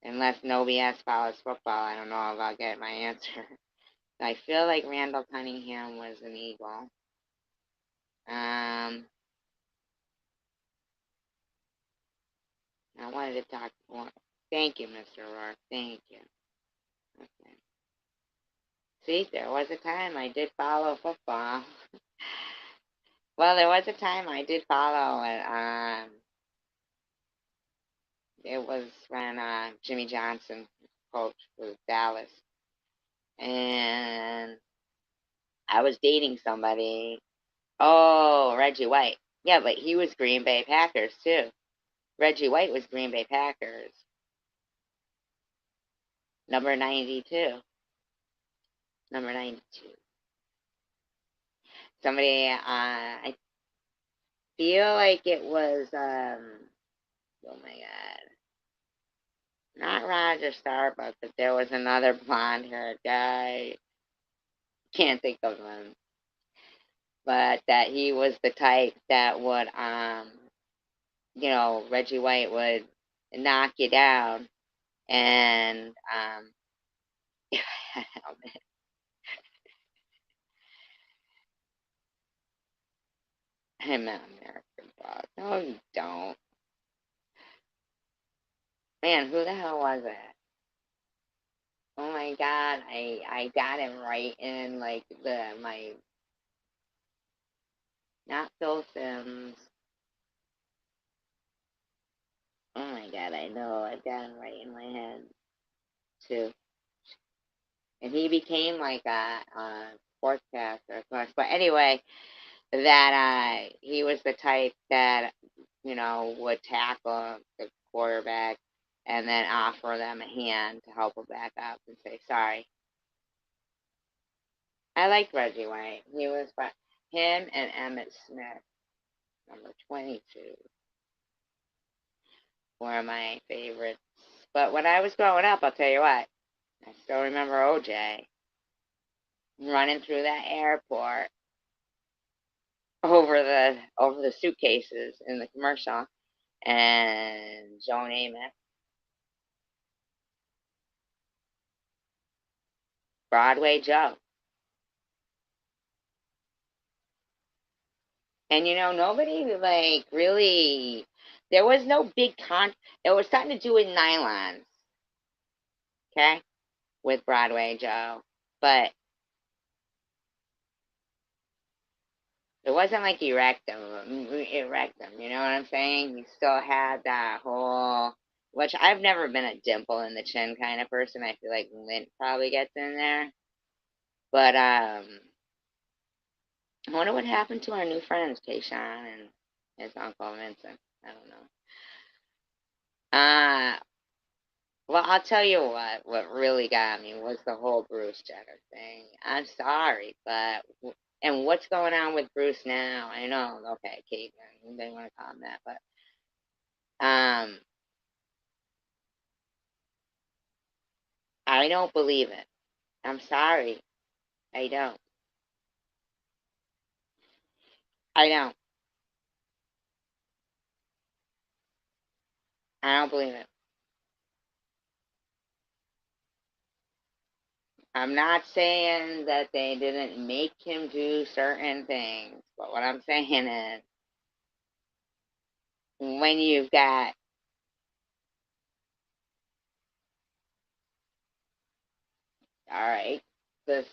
Speaker 1: Unless No BS follows football, I don't know if I'll get my answer. I feel like Randall Cunningham was an Eagle. I wanted to talk more. Thank you, Mr. Rourke. Thank you. Okay. See, there was a time I did follow football. Well, there was a time I did follow it. It was when Jimmy Johnson coached with Dallas, and I was dating somebody. Oh, Reggie White. Yeah, but he was Green Bay Packers too. Reggie White was Green Bay Packers, number 92. Number 92. Somebody, I feel like it was, oh my God, not Roger Starbuck, but there was another blonde haired guy. Can't think of him, but that he was the type that would, Reggie White would knock you down and, I'm an American Boss. No, you don't. Man, who the hell was it? Oh my God, I got him right in like the my not Phil Sims. Oh my god, I know. I've got him right in my head too. And he became like a sportscaster, of course. But anyway, that he was the type that would tackle the quarterback and then offer them a hand to help him back up and say sorry. I liked Reggie White. He was fun. Him and Emmitt Smith, number 22, were my favorites. But when I was growing up, I'll tell you what, I still remember OJ running through that airport over the suitcases in the commercial, and Joe Namath, Broadway Joe. And nobody like really. There was no big It was something to do with nylons, okay, with Broadway Joe, but it wasn't like erect them. You know what I'm saying? You still had that whole, which I've never been a dimple in the chin kind of person. I feel like lint probably gets in there, but I wonder what happened to our new friends, Kayshawn and his uncle Vincent. I don't know. Well, I'll tell you what really got me was the whole Bruce Jenner thing. I'm sorry, but and what's going on with Bruce now? I know, okay, Caitlin, they want to call him that, but I don't believe it. I'm sorry, I don't. I don't. I don't believe it. I'm not saying that they didn't make him do certain things, but what I'm saying is when you've got all right, this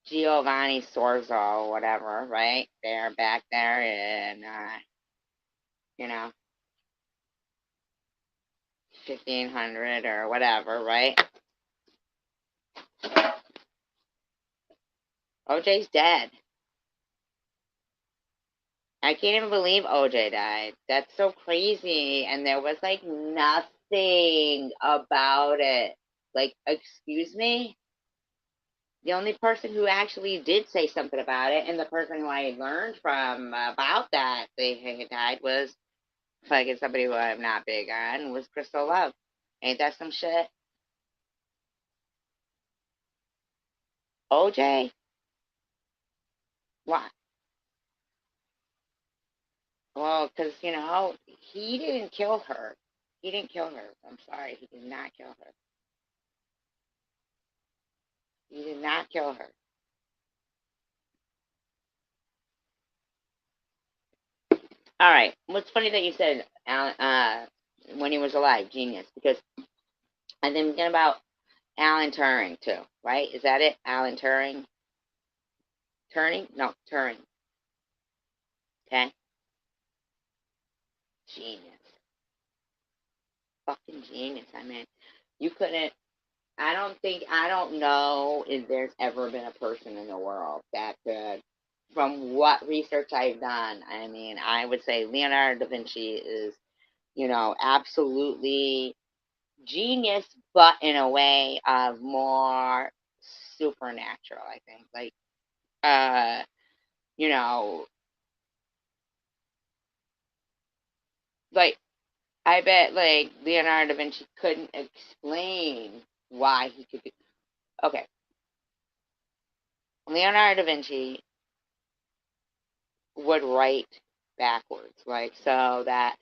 Speaker 1: Giovanni Sorzo, whatever, right? They're back there in, you know, 1500 or whatever, right? OJ's dead. I can't even believe OJ died. That's so crazy. And there was like nothing about it. Like, excuse me? The only person who actually did say something about it, and the person who I learned from about that they had died was fucking somebody who I'm not big on, was Crystal Love. Ain't that some shit? OJ? Why? Well, because, he didn't kill her. He didn't kill her. I'm sorry. He did not kill her. He did not kill her. All right. What's funny that you said Alan, when he was alive, genius, because I'm thinking about Alan Turing, too, right? Is that it? Alan Turing? Turing? No, Turing. Okay? Genius. Fucking genius. I mean, you couldn't. I don't know if there's ever been a person in the world that could, from what research I've done, I mean, I would say Leonardo da Vinci is, absolutely genius, but in a way of more supernatural, I think. Like, uh, you know, like, I bet, like, Leonardo da Vinci couldn't explain why he could be. Okay, Leonardo da Vinci would write backwards, like so that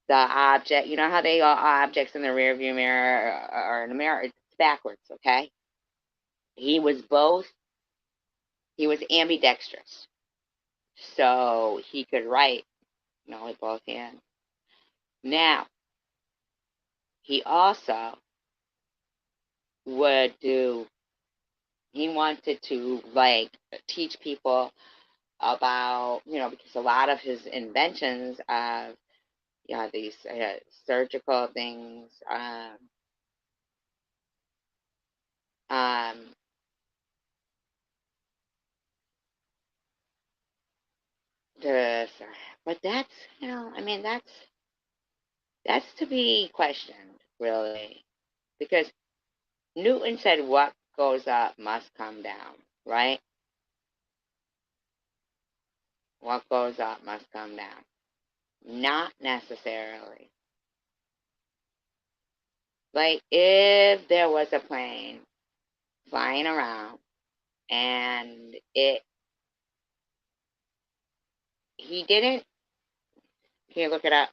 Speaker 1: the object, you know how they got objects in the rear view mirror or in the mirror, it's backwards, okay? He was both, he was ambidextrous, so he could write, with both hands. Now, he also would do, he wanted to like teach people about, because a lot of his inventions of, these surgical things, um, the, but that's, I mean, that's to be questioned, really, because Newton said what goes up must come down, right? What goes up must come down. Not necessarily. Like if there was a plane flying around and he didn't, can you look it up?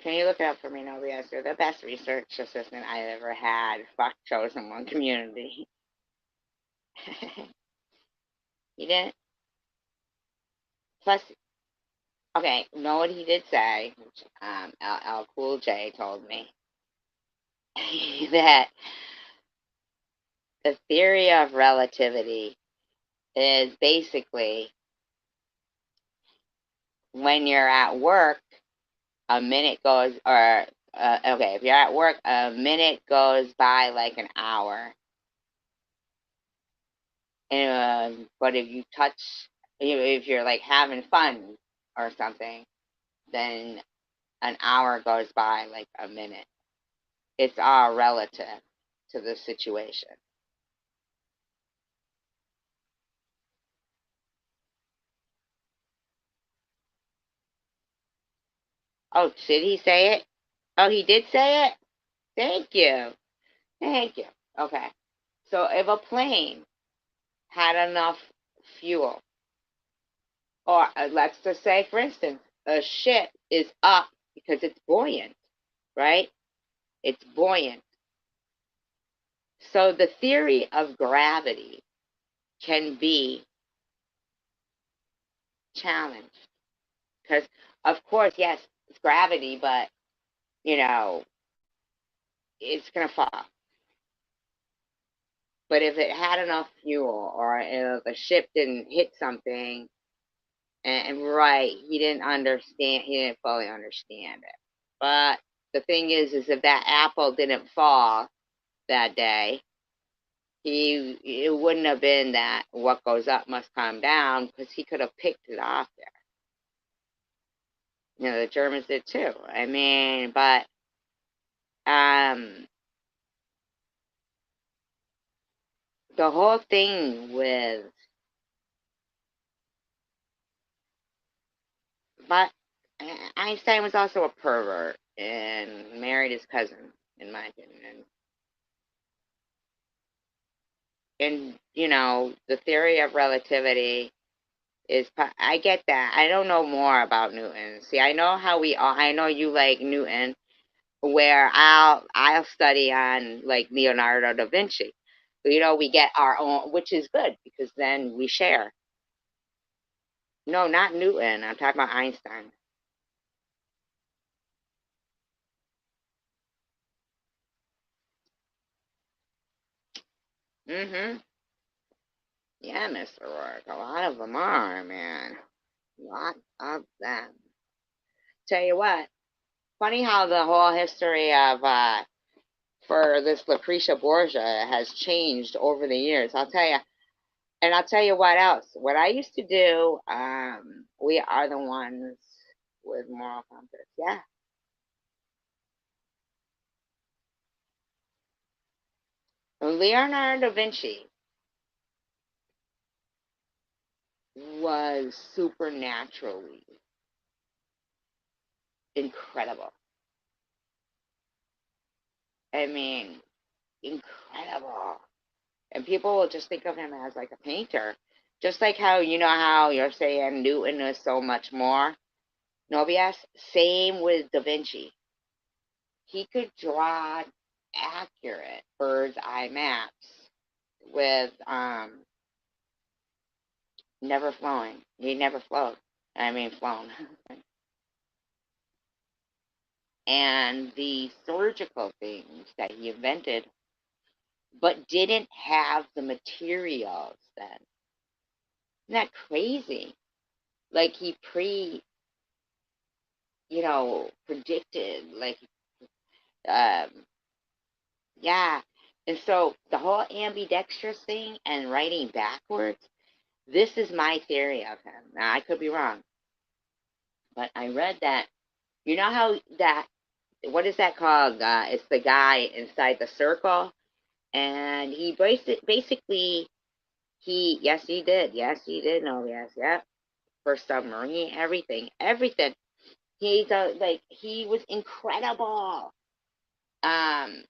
Speaker 1: Can you look it up for me, Novias? You're the best research assistant I ever had. Fuck chosen one community. He didn't. Plus, okay, know what he did say? Which, L Cool J told me that the theory of relativity is basically when you're at work, a minute goes, or okay, if you're at work, a minute goes by like an hour. And but if you touch, if you're like having fun or something, then an hour goes by like a minute. It's all relative to the situation. Oh, did he say it? Oh, he did say it? Thank you. Thank you. Okay. So if a plane had enough fuel, or let's just say, for instance, a ship is up because it's buoyant, right? It's buoyant. So the theory of gravity can be challenged because, of course, yes, it's gravity, but you know, it's going to fall. But if it had enough fuel, or if the ship didn't hit something, and right, he didn't understand, he didn't fully understand it. But the thing is if that apple didn't fall that day, it wouldn't have been that what goes up must come down, because he could have picked it off there. The Germans did too. I mean, but um, the whole thing with, but Einstein was also a pervert and married his cousin, in my opinion. And the theory of relativity is, I get that. I don't know more about Newton. See, I know how I know you like Newton, where I'll study on like Leonardo da Vinci. We get our own, which is good because then we share. No, not Newton. I'm talking about Einstein. Mm-hmm. Yeah, Mr. Rourke. A lot of them are, man. A lot of them. Tell you what, funny how the whole history of for this Lucretia Borgia has changed over the years. I'll tell you, and I'll tell you what else. What I used to do, we are the ones with moral compass. Yeah. Leonardo da Vinci was supernaturally incredible. I mean, incredible. And people will just think of him as like a painter. Just like how, how you're saying Newton is so much more. Nobias, same with Da Vinci. He could draw accurate bird's eye maps with never flowing. He never flowed. I mean, flown. And the surgical things that he invented, but didn't have the materials then. Isn't that crazy? Like he predicted, like, um, yeah. And so the whole ambidextrous thing and writing backwards, this is my theory of him. Now I could be wrong, but I read that. You know how that, what is that called? It's the guy inside the circle, and he basically yes he did, no, yes, yeah, for submarine, everything. He's like, he was incredible. And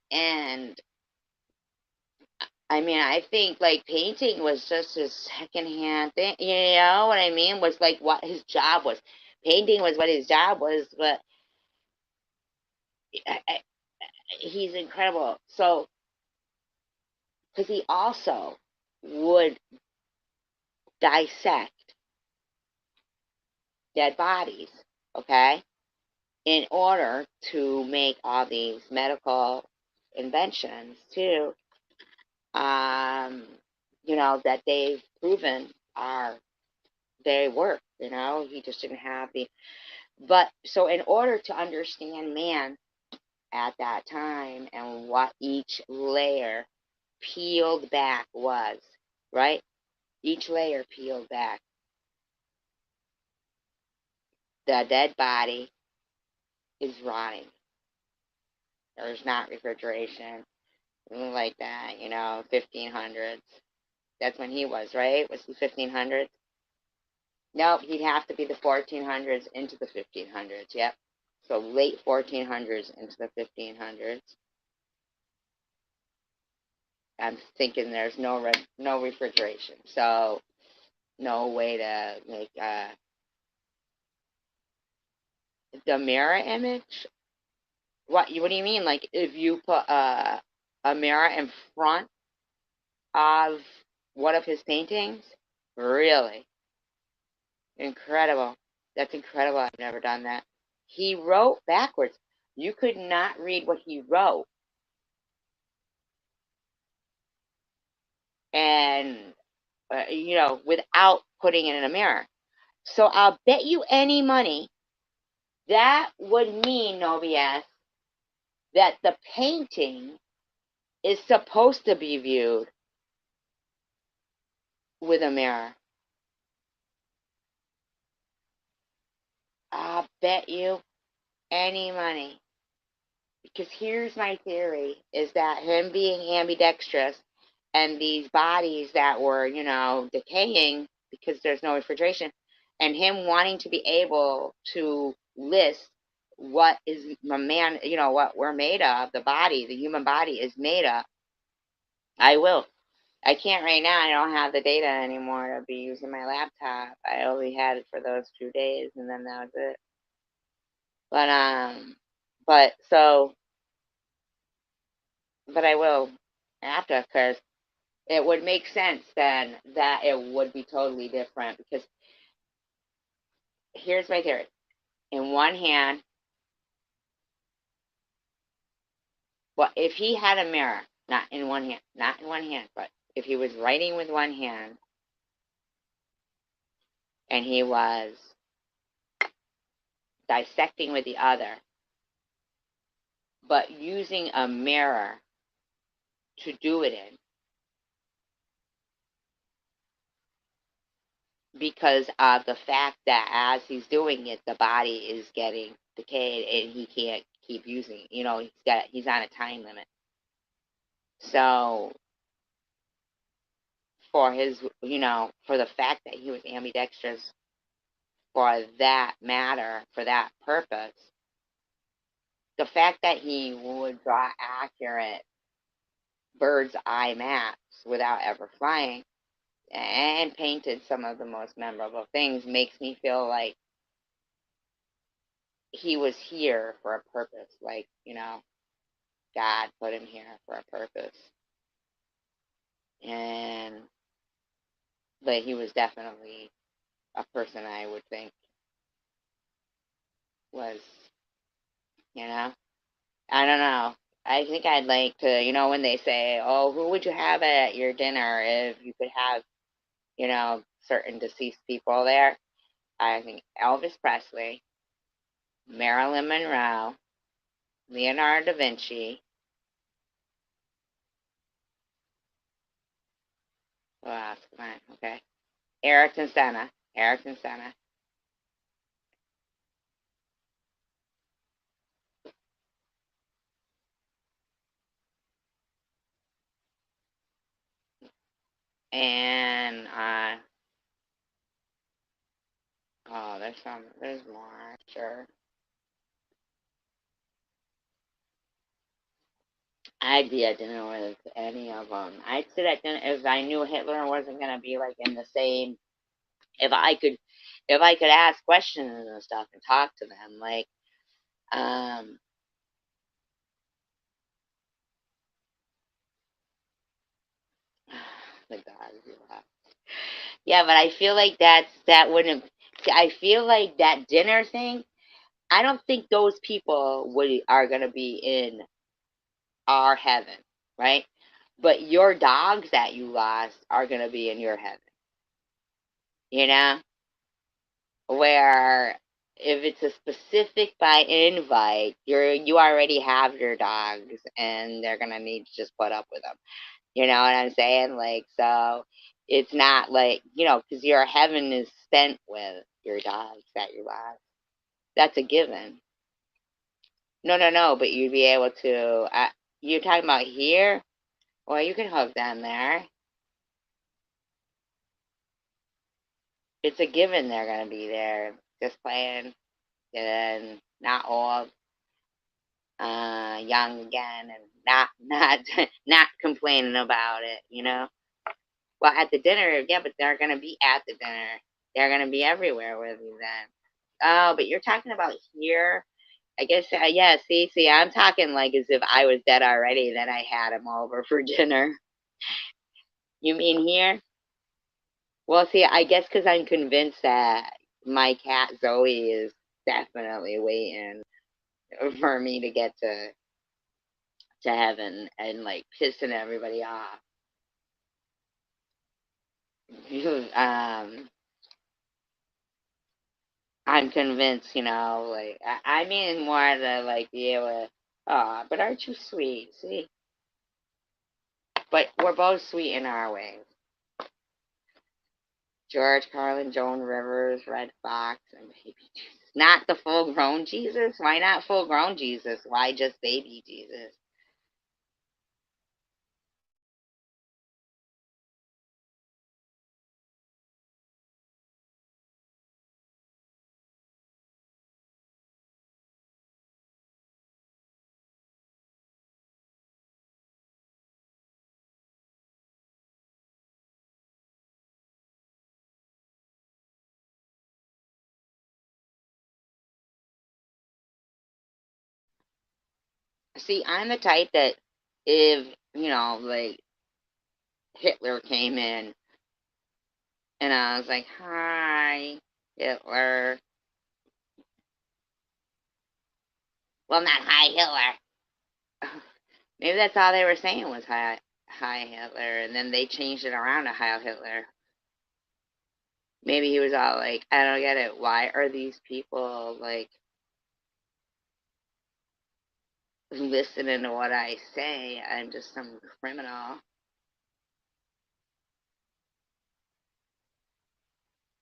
Speaker 1: I mean, I think like painting was just his secondhand thing. You know what I mean? Was like what his job was. Painting was what his job was, but he's incredible. So, because he also would dissect dead bodies, okay, in order to make all these medical inventions too, um, that they've proven are they work. He just didn't have the. But so, in order to understand man at that time and what each layer peeled back was, right? Each layer peeled back. The dead body is rotting. There's not refrigeration, like that, 1500s. That's when he was, right? Was he 1500s? Nope, he'd have to be the 1400s into the 1500s. Yep. So late 1400s into the 1500s. I'm thinking there's no refrigeration, so no way to make the mirror image. What do you mean? Like if you put a mirror in front of one of his paintings? Really incredible. That's incredible. I've never done that. He wrote backwards. You could not read what he wrote, and without putting it in a mirror. So I'll bet you any money that would mean, no BS, that the painting is supposed to be viewed with a mirror. I'll bet you any money. Because here's my theory, is that him being ambidextrous and these bodies that were, decaying because there's no refrigeration, and him wanting to be able to list what is a man, what we're made of, the human body is made of. I will. I can't right now. I don't have the data anymore to be using my laptop. I only had it for those 2 days, and then that was it. But so, but I will after, because it would make sense then that it would be totally different. Because here's my theory: in one hand, well, if he had a mirror, not in one hand, but if he was writing with one hand and he was dissecting with the other, but using a mirror to do it in, because of the fact that as he's doing it, the body is getting decayed and he can't keep using it. He's on a time limit. So for his, for the fact that he was ambidextrous for that matter, for that purpose, the fact that he would draw accurate bird's eye maps without ever flying and painted some of the most memorable things makes me feel like he was here for a purpose. Like, God put him here for a purpose. And but he was definitely a person I would think was, I don't know. I think I'd like to, when they say, "Oh, who would you have at your dinner if you could have, certain deceased people there. I think Elvis Presley, Marilyn Monroe, Leonardo da Vinci. Who else? Come on, okay. Ayrton Senna. Ayrton Senna. And oh, there's more, sure. I'd be at dinner with any of them. I'd sit at dinner if I knew Hitler wasn't gonna be like in the same. If I could, if I could ask questions and stuff and talk to them, like, um, the God, yeah, but I feel like that wouldn't. I feel like that dinner thing. I don't think those people would are gonna be in our heaven, right? But your dogs that you lost are gonna be in your heaven. You know, where if it's a specific by invite, you already have your dogs, and they're gonna need to just put up with them. You know what I'm saying? Like, so it's not like, because your heaven is spent with your dogs that you lost. That's a given. No, no, no. But you'd be able to. You're talking about here. Well, you can hook them there. It's a given they're gonna be there, just playing, and not old, young again, and not not complaining about it. Well, at the dinner, yeah, but they're gonna be at the dinner. They're gonna be everywhere with you then. Oh, but you're talking about here. I guess, yeah. See, I'm talking like as if I was dead already. Then I had him over for dinner. You mean here? Well, see, I guess because I'm convinced that my cat Zoe is definitely waiting for me to get to heaven and like pissing everybody off. um, I'm convinced, like I mean more to like be able to. Oh, but aren't you sweet? See, but we're both sweet in our ways. George Carlin, Joan Rivers, Red Fox, and Baby Jesus. Not the full grown Jesus? Why not full grown Jesus? Why just baby Jesus? See, I'm the type that if, like Hitler came in and I was like, hi, Hitler. Well, not hi, Hitler. Maybe that's all they were saying was hi, Hitler. And then they changed it around to Heil Hitler. Maybe he was all like, I don't get it. Why are these people like listening to what I say? I'm just some criminal.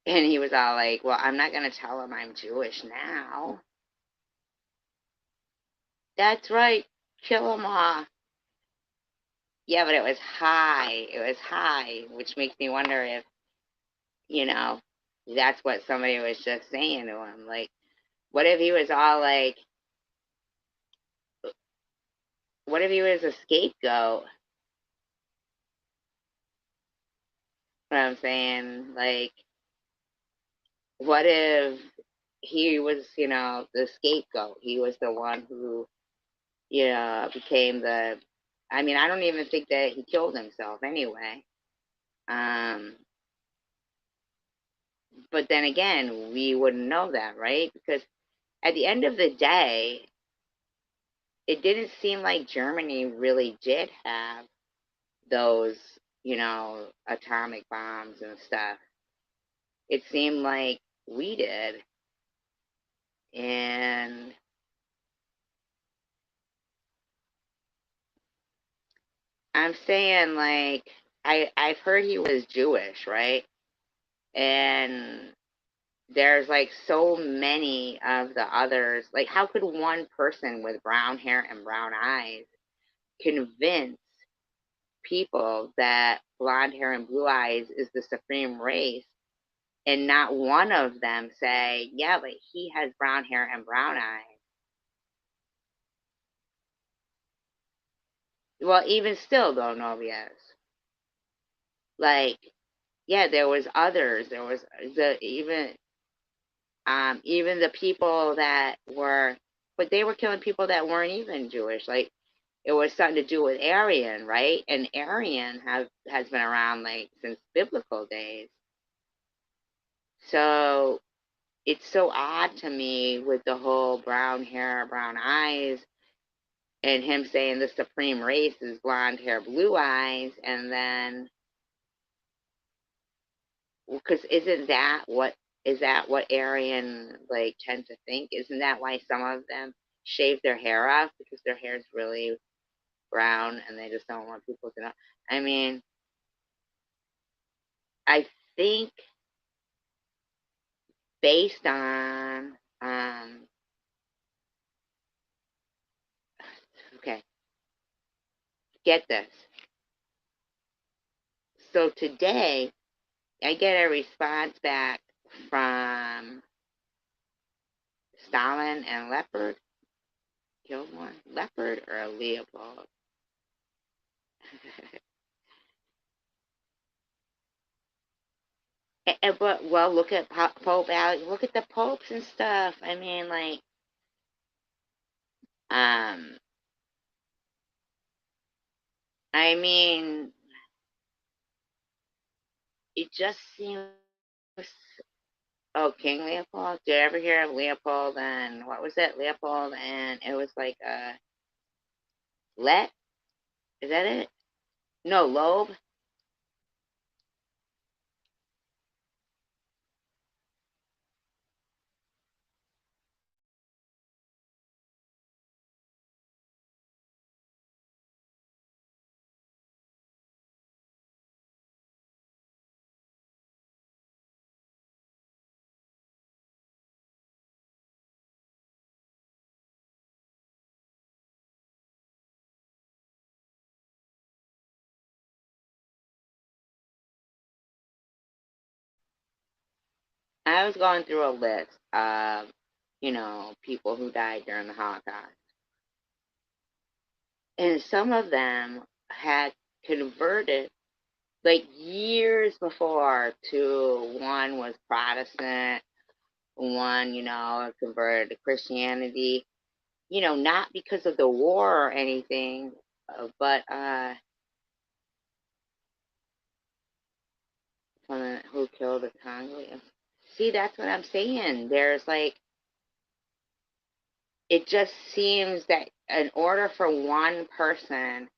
Speaker 1: And he was all like, well, I'm not going to tell him I'm Jewish now. That's right. Kill him off. Yeah, but it was high. It was high, which makes me wonder if, you know, that's what somebody was just saying to him. Like, what if he was all like, what if he was a scapegoat? What I'm saying? Like, what if he was, the scapegoat? He was the one who, became the. I mean, I don't even think that he killed himself anyway. Um, but then again, we wouldn't know that, right? Because at the end of the day, it didn't seem like Germany really did have those, atomic bombs and stuff. it seemed like we did. And I'm saying, like, I've heard he was Jewish, right? And there's like so many of the others. Like, how could one person with brown hair and brown eyes convince people that blonde hair and blue eyes is the supreme race, and not one of them say, yeah, but he has brown hair and brown eyes? Well, even still, though, Novias, like, yeah, there was others. There was even the people that were, but they were killing people that weren't even Jewish. Like, it was something to do with Aryan, right? And Aryan has been around like since biblical days. So it's so odd to me with the whole brown hair, brown eyes, and him saying the supreme race is blonde hair, blue eyes, and then because is that what Aryan like tend to think? Isn't that why some of them shave their hair off because their hair is really brown and they just don't want people to know? I mean, I think based on okay, get this. So today I get a response back from Stalin and Leopard. Killed one, Leopard or Leopold? But well, look at Pope Alex. Look at the popes and stuff. I mean, like, um, I mean, it just seems. Oh, King Leopold. Did you ever hear of Leopold and what was it? Leopold and it was like Let. Is that it? No, Loeb. I was going through a list of, people who died during the Holocaust, and some of them had converted like years before to one was Protestant, one, converted to Christianity, not because of the war or anything, but who killed the Congolese. See, that's what I'm saying. There's like, it just seems that in order for one person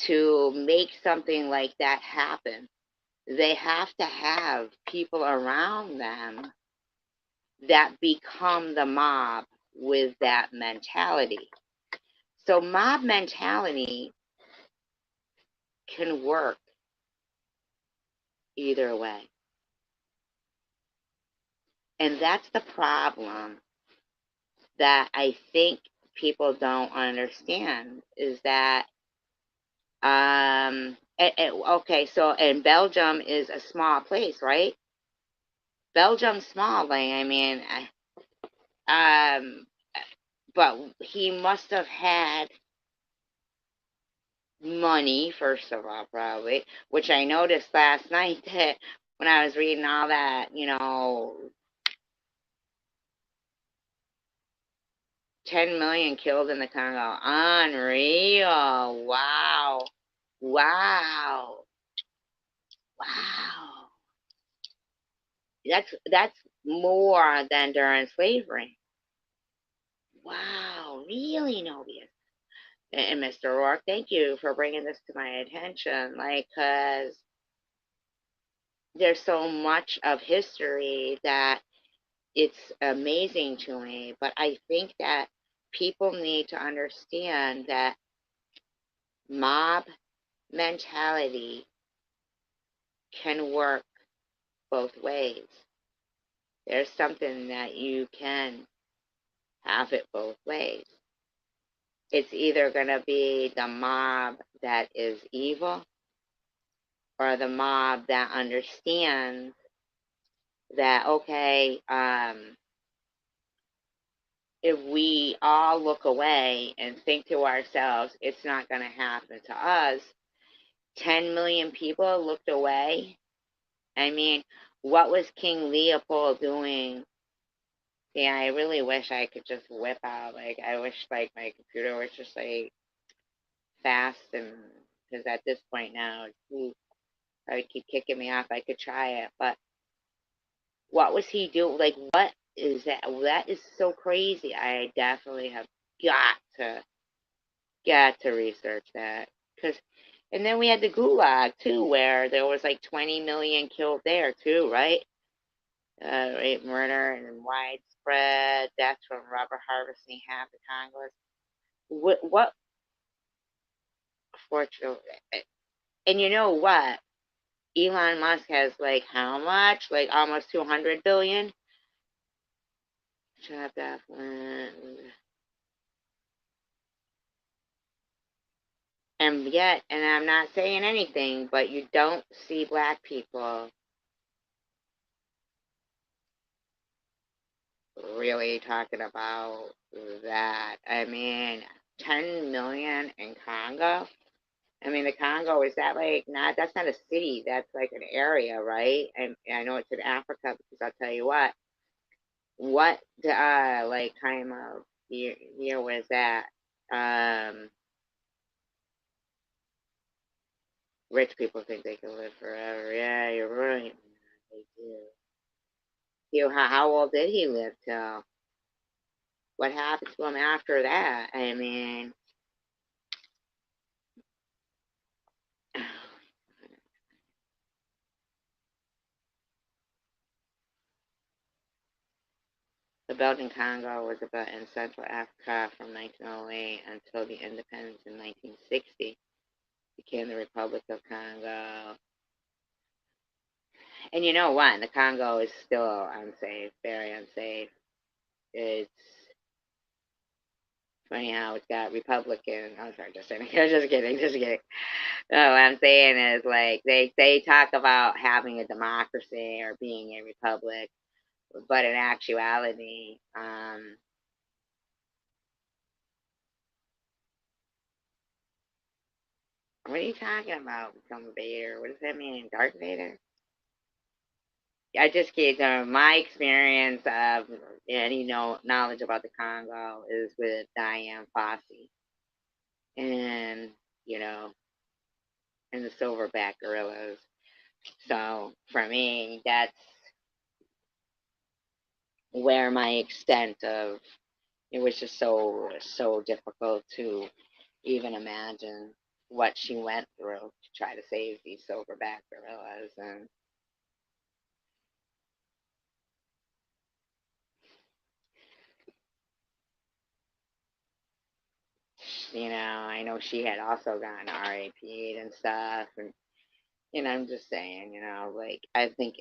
Speaker 1: to make something like that happen, they have to have people around them that become the mob with that mentality. So, mob mentality can work either way. And that's the problem that I think people don't understand is that okay, so and Belgium is a small place, right? Belgium's small, like I mean, but he must have had money first of all, probably, which I noticed last night that when I was reading all that, 10 million killed in the Congo. Unreal. Wow. Wow. Wow. That's more than during slavery. Wow. Really, Novius. And Mr. Rourke, thank you for bringing this to my attention. Like, cause there's so much of history that it's amazing to me. But I think that people need to understand that mob mentality can work both ways. There's something that you can have it both ways. It's either going to be the mob that is evil or the mob that understands that, okay, if we all look away and think to ourselves, it's not going to happen to us, 10 million people looked away. I mean, what was King Leopold doing? Yeah, I really wish I could just whip out. Like, I wish, like, my computer was just, like, fast, and because at this point now, I would keep kicking me off. I could try it, but what was he doing? Like, what is that? That is so crazy. I definitely have to got to research that because, and then we had the Gulag too, where there was like 20 million killed there too, right? Rape, murder, and widespread deaths from rubber harvesting half the Congos. What? Fortunately, and you know what? Elon Musk has like how much? Like almost 200 billion. Shut up, and yet, and I'm not saying anything, but you don't see black people really talking about that. I mean, 10 million in Congo. I mean, the Congo, is that like not, that's not a city, that's like an area, right? And I know it's in Africa because I'll tell you what, like time of year was that? Um, Rich people think they can live forever. Yeah, you're right. They do. How old did he live till? What happened to him after that? I mean, the Belgian Congo was about in Central Africa from 1908 until the independence in 1960. Became the Republic of Congo. And you know what? The Congo is still unsafe, very unsafe. It's funny how it's got Republican. I'm sorry, just kidding. Just kidding. Just kidding. No, what I'm saying is like they talk about having a democracy or being a republic, but in actuality, what are you talking about? Become Vader? What does that mean? Darth Vader? I just gave my experience of any knowledge about the Congo is with Diane Fossey and you know and the Silverback gorillas. So for me, that's where my extent of it was just so difficult to even imagine what she went through to try to save these Silverback gorillas. And I know she had also gotten RAP'd and stuff, and I'm just saying, like I think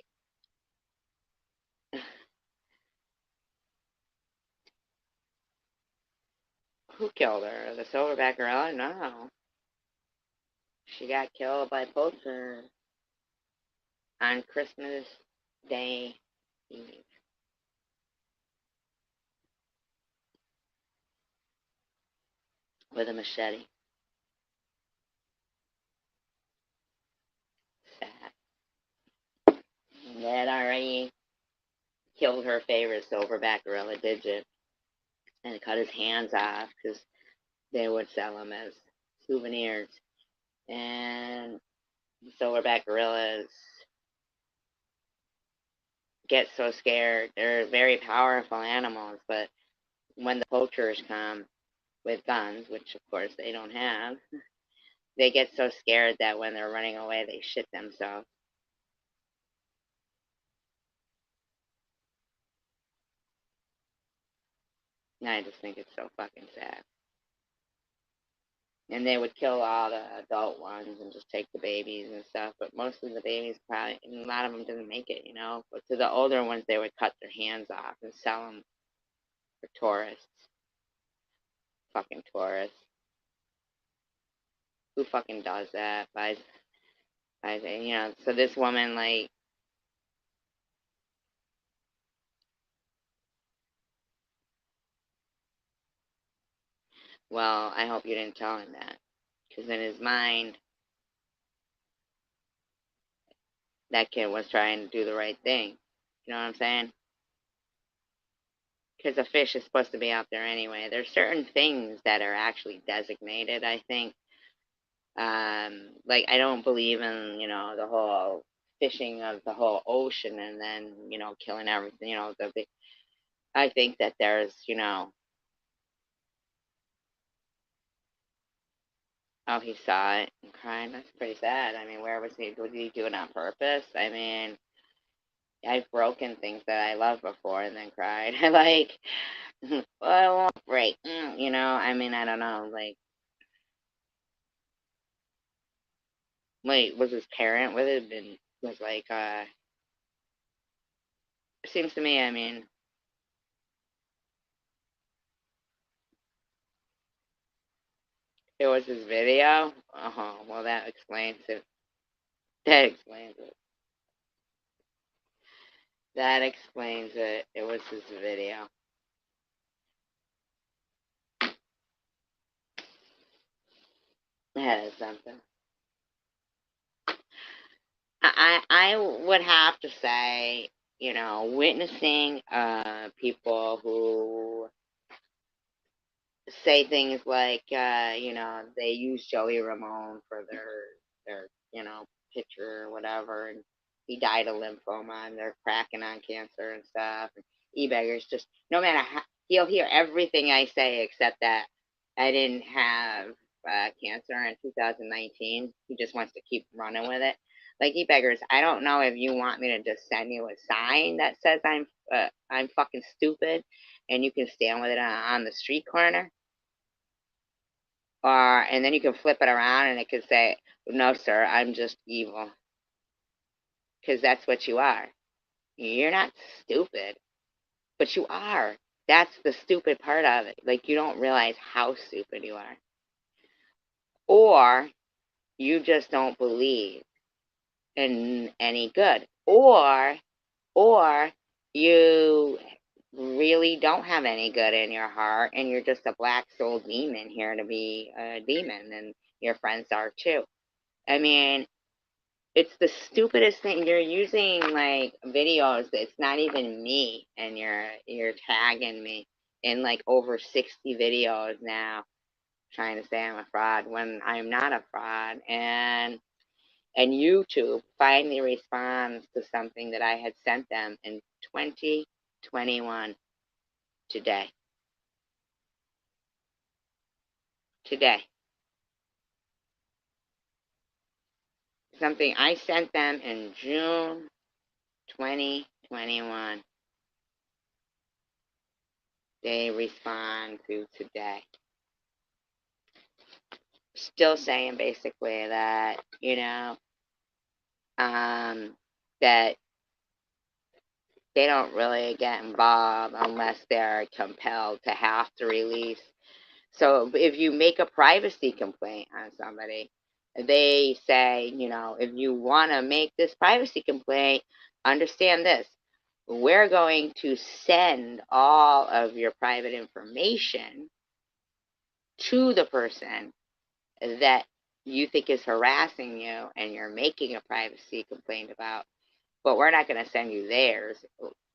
Speaker 1: who killed her? The Silverback gorilla? No, she got killed by poachers on Christmas Day Eve with a machete. Sad. That already killed her favorite Silverback gorilla, Digit, and cut his hands off because they would sell them as souvenirs. And Silverback gorillas get so scared. They're very powerful animals, but when the poachers come with guns, which of course they don't have, they get so scared that when they're running away, they shit themselves. And I just think it's so fucking sad. And they would kill all the adult ones and just take the babies and stuff. But most of the babies probably, and a lot of them didn't make it, you know. But to the older ones, they would cut their hands off and sell them for tourists. Fucking tourists. Who fucking does that? You know, so this woman, like, well, I hope you didn't tell him that. Because in his mind, that kid was trying to do the right thing. You know what I'm saying? Because a fish is supposed to be out there anyway. There's certain things that are actually designated, I think. Like, I don't believe in, you know, the whole fishing of the whole ocean and then, you know, killing everything, you know, I think that there's, you know, oh, he saw it and cried. That's pretty sad. I mean, where was he doing it on purpose? I mean, I've broken things that I loved before and then cried. Like, well, I won't break. You know, I mean, I don't know. Like, wait, was his parent with it? And was like, it seems to me, I mean, it was his video. Oh, well, that explains it. That explains it. That explains it. It was his video. That is something. I would have to say, you know, witnessing people who say things like, you know, they use Joey Ramone for their you know, picture or whatever, and he died of lymphoma, and they're cracking on cancer and stuff. And E-Beggar's just, no matter how, he'll hear everything I say except that I didn't have cancer in 2019. He just wants to keep running with it. Like, E-Beggars, I don't know if you want me to just send you a sign that says I'm fucking stupid, and you can stand with it on the street corner, or and then you can flip it around and it can say, "No, sir, I'm just evil," because that's what you are. You're not stupid, but you are. That's the stupid part of it. Like, you don't realize how stupid you are, or you just don't believe in any good, or you really don't have any good in your heart, and you're just a black soul demon here to be a demon, and your friends are too. I mean, it's the stupidest thing. You're using like videos that's not even me, and you're tagging me in like over 60 videos now, trying to say I'm a fraud when I'm not a fraud. And YouTube finally responds to something that I had sent them in 2021 today. Today. Something I sent them in June 2021. They respond to today. Still saying basically that, you know, that they don't really get involved unless they're compelled to have to release. So if you make a privacy complaint on somebody, they say, you know, if you want to make this privacy complaint, understand this. We're going to send all of your private information to the person that you think is harassing you and you're making a privacy complaint about, but we're not going to send you theirs.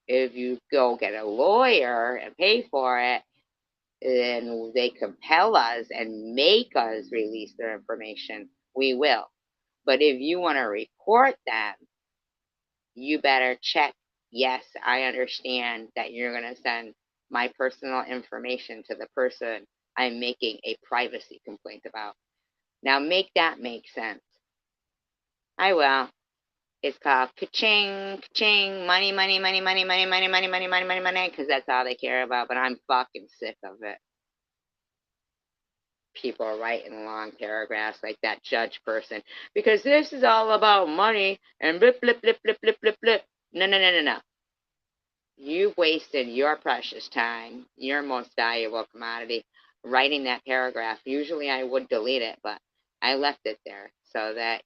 Speaker 1: If you go get a lawyer and pay for it, then they compel us and make us release their information, we will. But if you want to report them, you better check. Yes, I understand that you're going to send my personal information to the person I'm making a privacy complaint about. Now make that make sense. I will. It's called ka-ching, ka-ching, money, money, money, money, money, money, money, money, money, money, money, because that's all they care about. But I'm fucking sick of it. People are writing long paragraphs like that judge person, because this is all about money and blip, blip, blip, blip, blip, blip, blip. No, no, no, no, no. You've wasted your precious time, your most valuable commodity, writing that paragraph. Usually I would delete it, but I left it there so that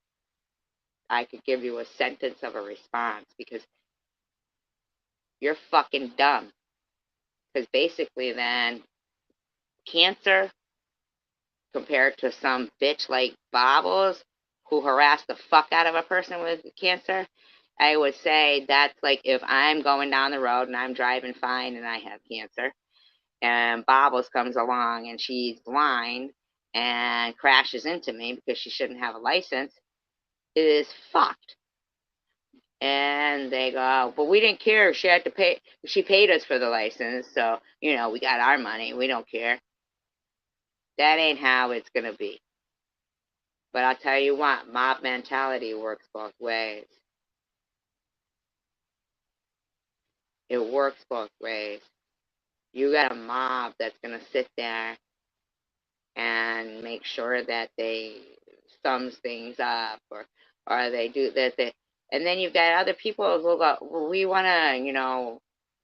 Speaker 1: I could give you a sentence of a response, because you're fucking dumb. Because basically, then, cancer compared to some bitch like Bobbles who harassed the fuck out of a person with cancer, I would say that's like if I'm going down the road and I'm driving fine and I have cancer, and Bobbles comes along and she's blind and crashes into me because she shouldn't have a license, it is fucked. And they go, but we didn't care. She had to pay. She paid us for the license, so we got our money. We don't care. That ain't how it's gonna be. But I'll tell you what, mob mentality works both ways. It works both ways. You got a mob that's gonna sit there and make sure that they thumbs things up, or they do that. And then you've got other people who go, well, we want to,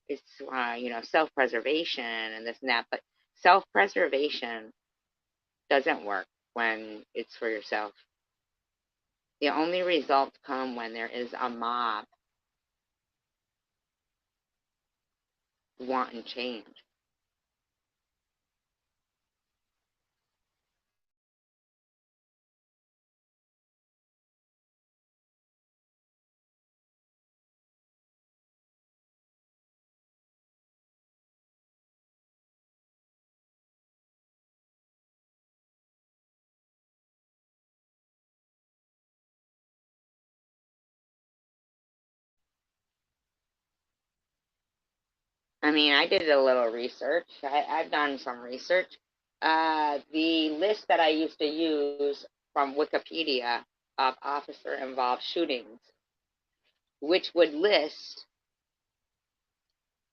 Speaker 1: it's self-preservation and this and that. But self-preservation doesn't work when it's for yourself. The only results come when there is a mob wanting change. I mean, I did a little research. I've done some research. The list that I used to use from Wikipedia of officer involved shootings, which would list,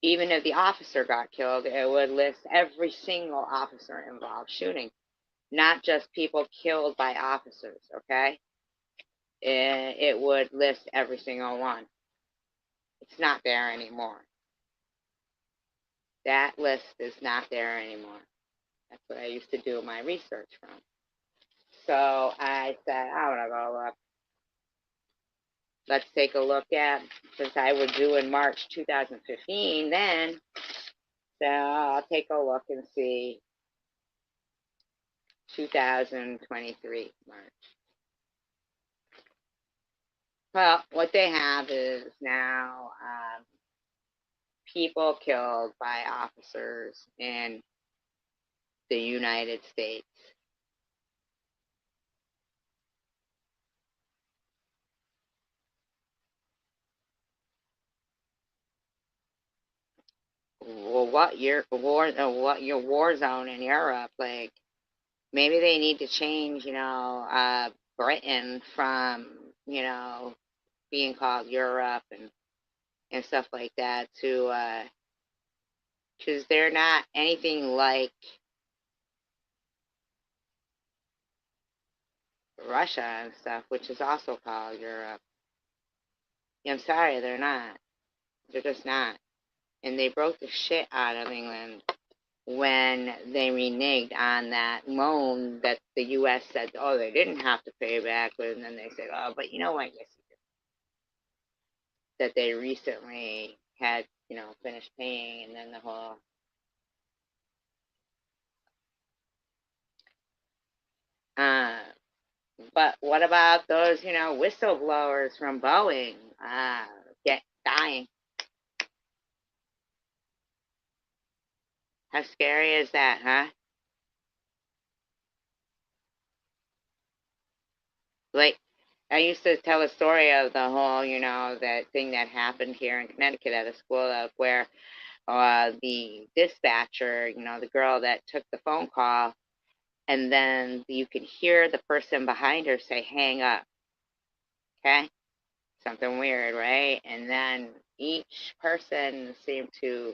Speaker 1: even if the officer got killed, it would list every single officer involved shooting, not just people killed by officers, okay? It would list every single one. It's not there anymore. That list is not there anymore. That's what I used to do my research from. So I said, I want to go look. Let's take a look at, since I was due in March 2015 then, so I'll take a look and see 2023 March. Well, what they have is now people killed by officers in the United States. Well, what your war zone in Europe? Like, maybe they need to change, Britain from, being called Europe and stuff like that to, because they're not anything like Russia and stuff, which is also called Europe. I'm sorry, they're not. They're just not. And they broke the shit out of England when they reneged on that loan that the U.S. said, oh, they didn't have to pay back, and then they said, oh, but you know what, yes, you did. That they recently had, finished paying, and then the whole. But what about those, whistleblowers from Boeing dying? How scary is that, huh? Like, I used to tell a story of the whole, that thing that happened here in Connecticut at a school of where the dispatcher, the girl that took the phone call, and then you could hear the person behind her say, hang up, okay? Something weird, right? And then each person seemed to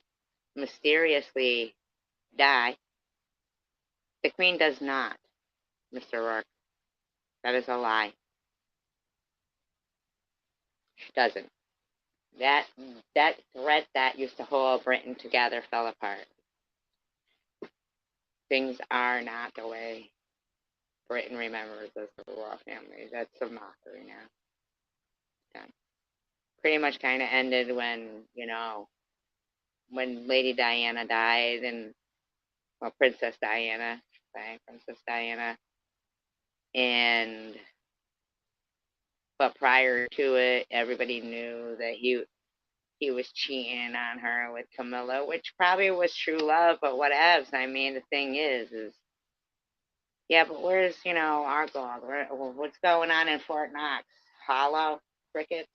Speaker 1: mysteriously die. The Queen does not, Mr. Rourke. That is a lie. She doesn't. That that thread that used to hold Britain together fell apart. Things are not the way Britain remembers as the royal family. That's a mockery now. Done. Pretty much kind of ended when, when Lady Diana died, and, well, Princess Diana, Princess Diana, and, but prior to it, everybody knew that he was cheating on her with Camilla, which probably was true love, but whatevs. I mean, the thing is, yeah, but where's, our gold? What's going on in Fort Knox? Hollow? Crickets?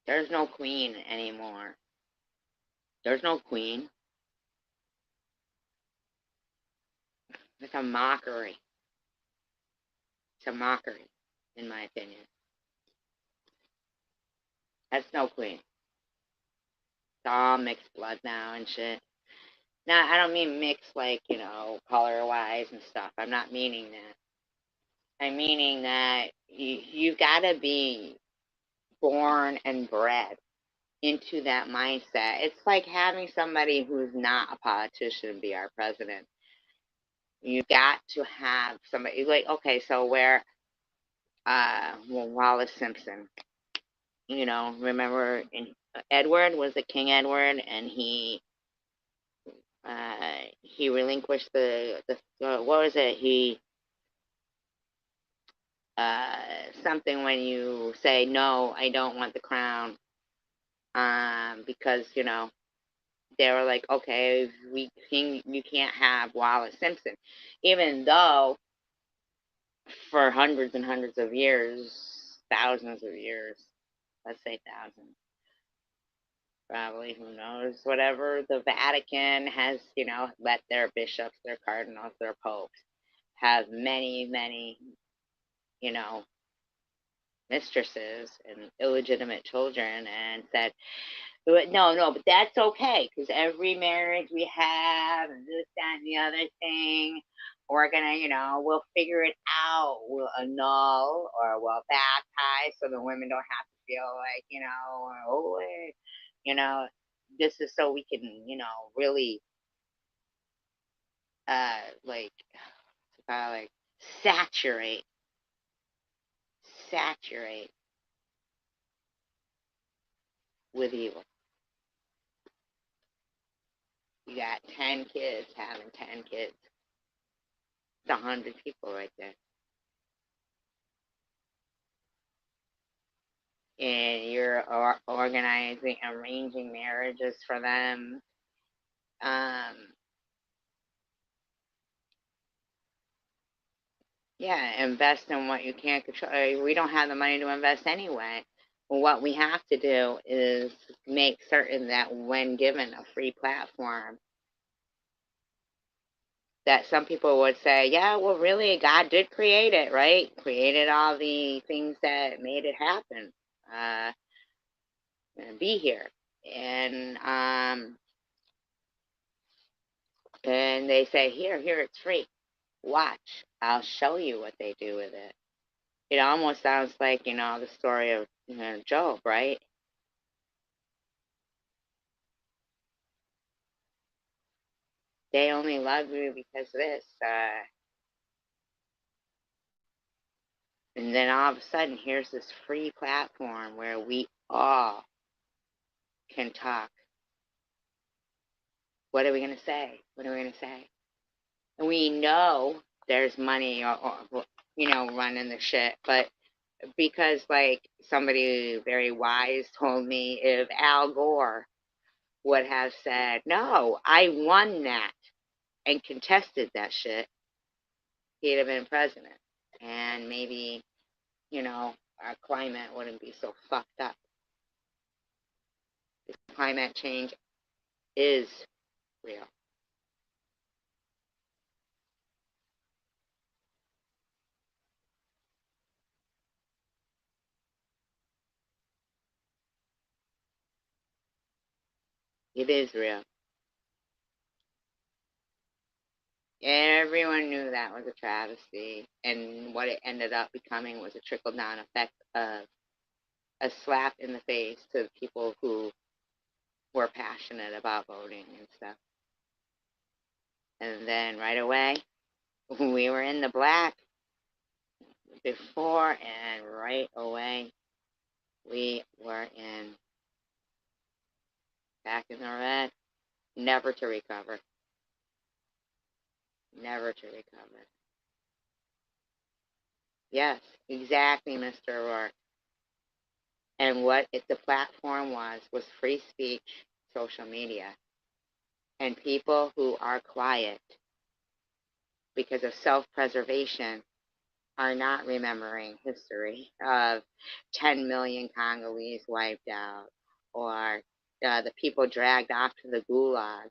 Speaker 1: There's no queen anymore. There's no queen. It's a mockery. It's a mockery, in my opinion. That's no queen. It's all mixed blood now and shit. Now, I don't mean mixed like, color-wise and stuff. I'm not meaning that. I'm meaning that you gotta be born and bred into that mindset. It's like having somebody who's not a politician be our president. You got to have somebody like, okay, so where Wallace Simpson, remember Edward was the King Edward, and he relinquished the what was it? He something when you say no, I don't want the crown, because they were like, okay, you can't have Wallace Simpson, even though for hundreds and hundreds of years, thousands of years, let's say thousands, probably, who knows, whatever, the Vatican has, let their bishops, their cardinals, their popes have many, many, you know, mistresses and illegitimate children, and said, no, but that's okay, because every marriage we have, and this, that, and the other thing, we're gonna, we'll figure it out. We'll annul or we'll baptize so the women don't have to feel like, oh, you know, this is so we can, really, like, like saturate, saturate with evil. You got 10 kids having 10 kids. It's 100 people right there. And you're organizing, arranging marriages for them. Yeah, invest in what you can't control. We don't have the money to invest anyway. What we have to do is make certain that when given a free platform, that some people would say, yeah, well, really, God did create it, right? Created all the things that made it happen, and be here. And they say, here, it's free. Watch, I'll show you what they do with it. It almost sounds like, the story of Job, right? They only love you because of this. And then all of a sudden, here's this free platform where we all can talk. What are we going to say? What are we going to say? And we know there's money or running the shit, but because, like, somebody very wise told me, if Al Gore would have said, no, I won that, and contested that shit, he'd have been president. And maybe, our climate wouldn't be so fucked up. Climate change is real. It is real. Everyone knew that was a travesty, and what it ended up becoming was a trickle down effect of a slap in the face to people who were passionate about voting and stuff. And then right away, we were in the black before, and right away, we were back in the red, never to recover. Never to recover. Yes, exactly, Mr. O'Rourke. And what the platform was free speech, social media. And people who are quiet because of self-preservation are not remembering history of 10 million Congolese wiped out, or the people dragged off to the gulag,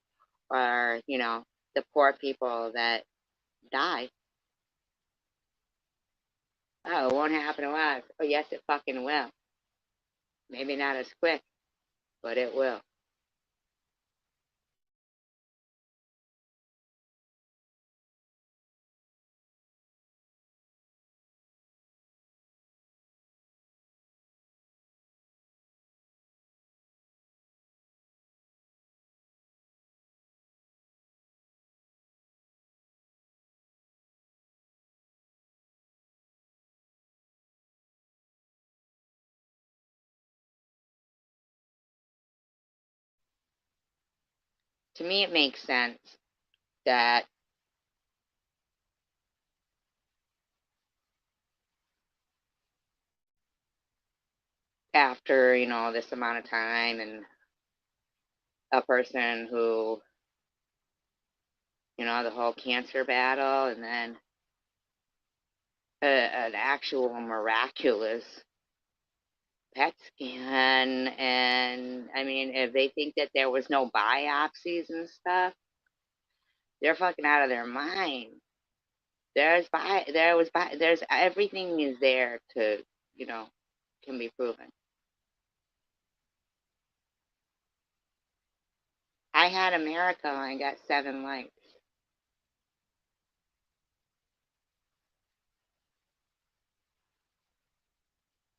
Speaker 1: or, the poor people that died. Oh, it won't happen to us. Oh, yes, it fucking will. Maybe not as quick, but it will. To me, it makes sense that after, this amount of time, and a person who, the whole cancer battle, and then an actual miraculous PET scan. And I mean, if they think that there was no biopsies and stuff, they're fucking out of their mind. There's everything is there to, can be proven. I had America and got 7 likes.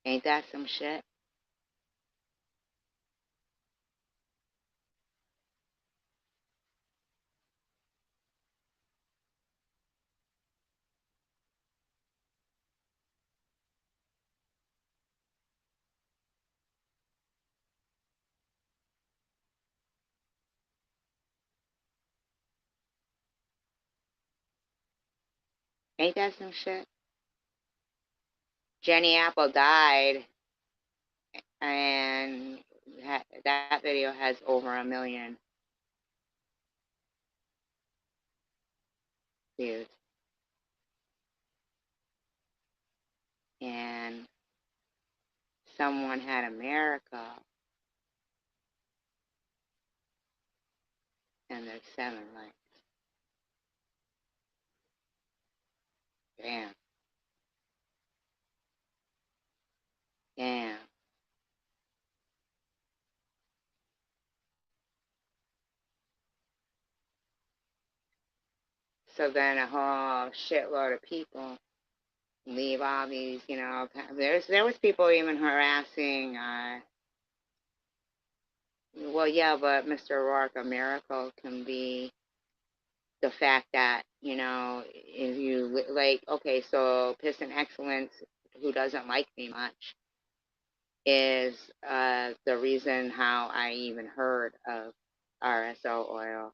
Speaker 1: Ain't that some shit? Ain't that some shit? Jenny Apple died, and that video has over 1 million views. And someone had America, and there's 7 likes. Damn. Damn. So then a whole shitload of people leave all these, there was people even harassing, well, yeah, but Mr. O'Rourke, a miracle can be the fact that, if you, like, okay, so Piston Excellence, who doesn't like me much, is the reason how I even heard of RSO oil.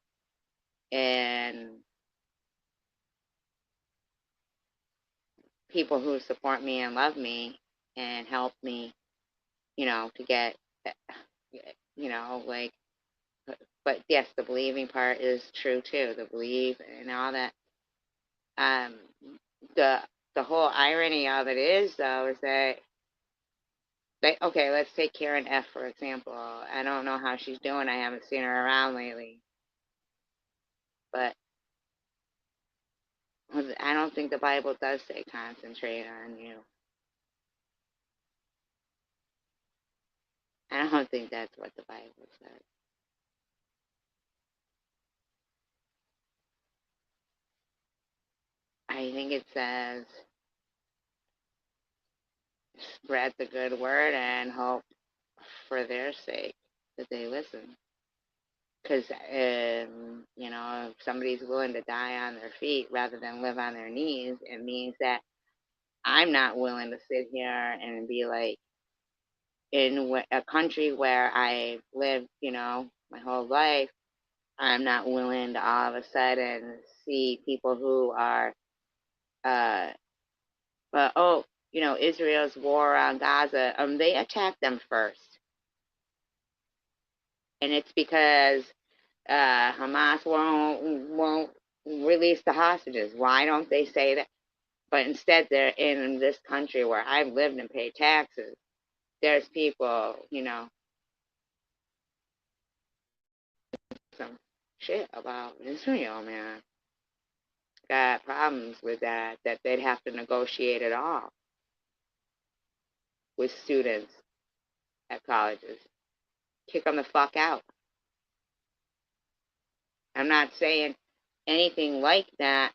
Speaker 1: And people who support me and love me and help me, to get, like, but yes, the believing part is true too. The belief and all that. Um, the the whole irony of it is, though, is that, okay, let's take Karen F, for example. I don't know how she's doing. I haven't seen her around lately, but I don't think the Bible does say concentrate on you. I don't think that's what the Bible says. I think it says spread the good word and hope for their sake that they listen. Because, if somebody's willing to die on their feet rather than live on their knees, it means that I'm not willing to sit here and be like, in a country where I've lived, my whole life, I'm not willing to all of a sudden see people who are, uh, Israel's war on Gaza, they attacked them first. And it's because Hamas won't release the hostages. Why don't they say that? But instead, they're in this country where I've lived and paid taxes. There's people, some shit about Israel, man. Got problems with that they'd have to negotiate it all with students at colleges. Kick them the fuck out. I'm not saying anything like that.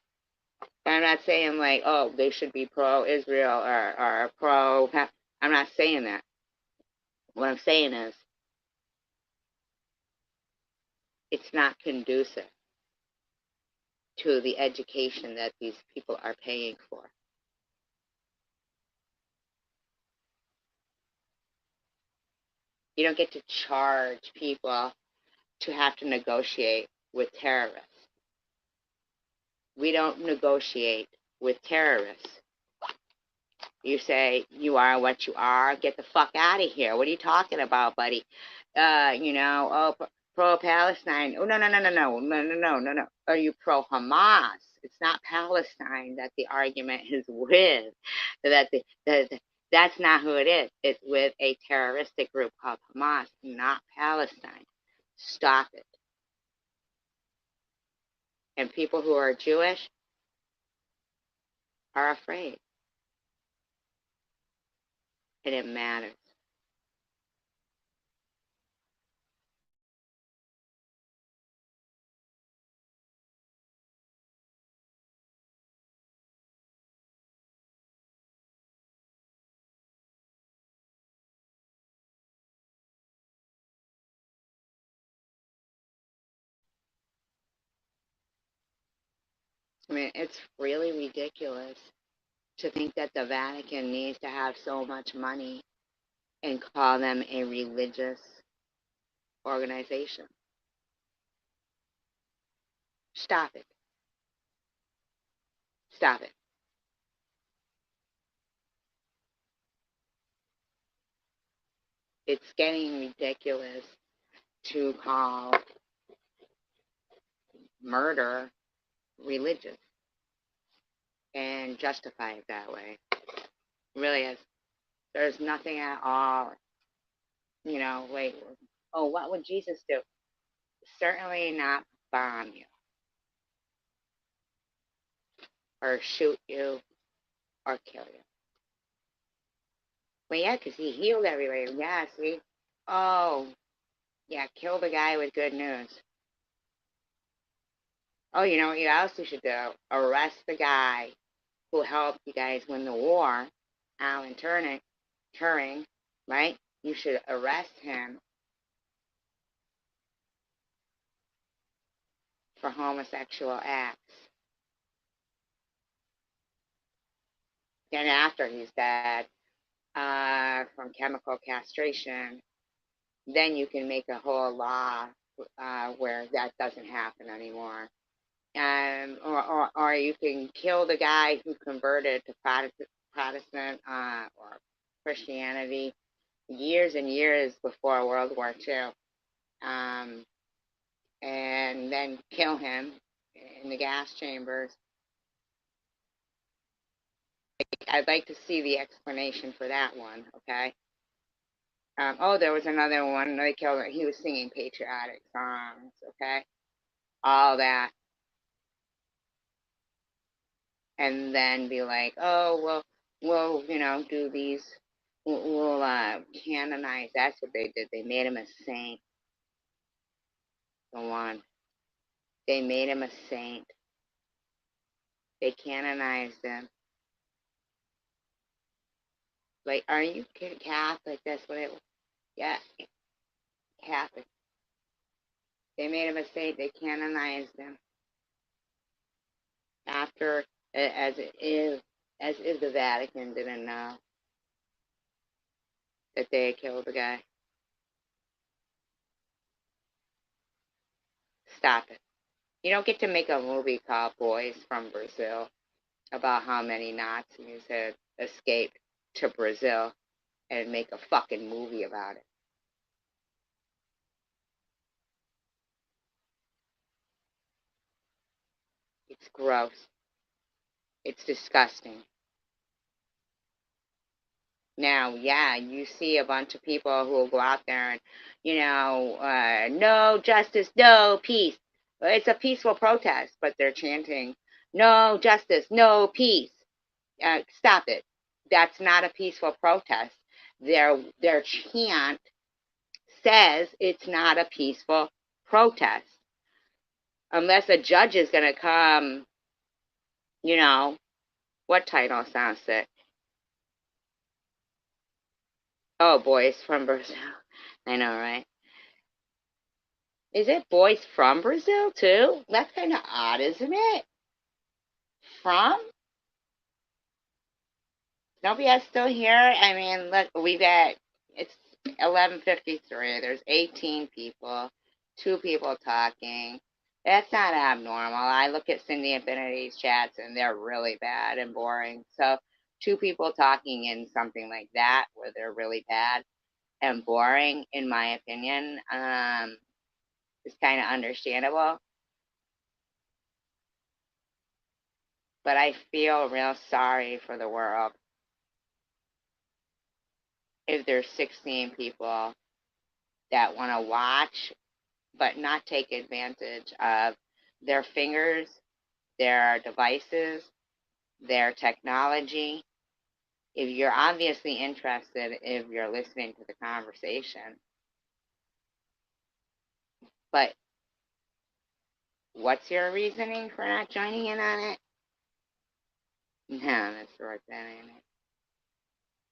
Speaker 1: I'm not saying like, oh, they should be pro-Israel or pro. I'm not saying that. What I'm saying is, it's not conducive to the education that these people are paying for. You don't get to charge people to have to negotiate with terrorists. We don't negotiate with terrorists. You say you are what you are. Get the fuck out of here. What are you talking about, buddy? Pro-Palestine. Oh, no. Are you pro-Hamas? It's not Palestine that the argument is with. That's not who it is. It's with a terroristic group called Hamas, not Palestine. Stop it. And people who are Jewish are afraid. And it matters. I mean, it's really ridiculous to think that the Vatican needs to have so much money and call them a religious organization. Stop it. Stop it. It's getting ridiculous to call murder religious and justify it that way. It really is. There's nothing at all, like, oh, what would Jesus do? Certainly not bomb you or shoot you or kill you. Well, yeah, because he healed everybody. Yeah, see? Oh, yeah, kill the guy with good news. Oh, you know what you also should do? Arrest the guy who helped you guys win the war, Alan Turing, right? You should arrest him for homosexual acts. Then after he's dead, from chemical castration, then you can make a whole law where that doesn't happen anymore. Or you can kill the guy who converted to Protestant or Christianity years and years before World War II, and then kill him in the gas chambers. I'd like to see the explanation for that one, okay? There was another one. They killed him. He was singing patriotic songs, okay? All that. And then be like, oh, well, we'll do these. We'll canonize. That's what they did. They made him a saint. Go on. They made him a saint. They canonized him. Like, are you Catholic? That's what it was. Yeah, Catholic. They made a mistake. They canonized him after, as if the Vatican didn't know that they had killed the guy. Stop it. You don't get to make a movie called Boys from Brazil about how many Nazis had escaped to Brazil and make a fucking movie about it. It's gross. It's disgusting. Now, yeah, you see a bunch of people who will go out there and, no justice, no peace. It's a peaceful protest, but they're chanting, no justice, no peace. Stop it. That's not a peaceful protest. Their chant says it's not a peaceful protest. Unless a judge is going to come, what title sounds sick? Oh, Boys from Brazil. I know, right? Is it Boys from Brazil, too? That's kind of odd, isn't it? From? Nobody else still here? I mean, look, it's 11:53. There's 18 people, 2 people talking. That's not abnormal. I look at Cindy Infinity's chats, and they're really bad and boring. So 2 people talking in something like that, where they're really bad and boring, in my opinion, is kind of understandable. But I feel real sorry for the world if there's 16 people that want to watch but not take advantage of their fingers, their devices, their technology. If you're obviously interested, if you're listening to the conversation, but what's your reasoning for not joining in on it? No, that's right, that ain't it.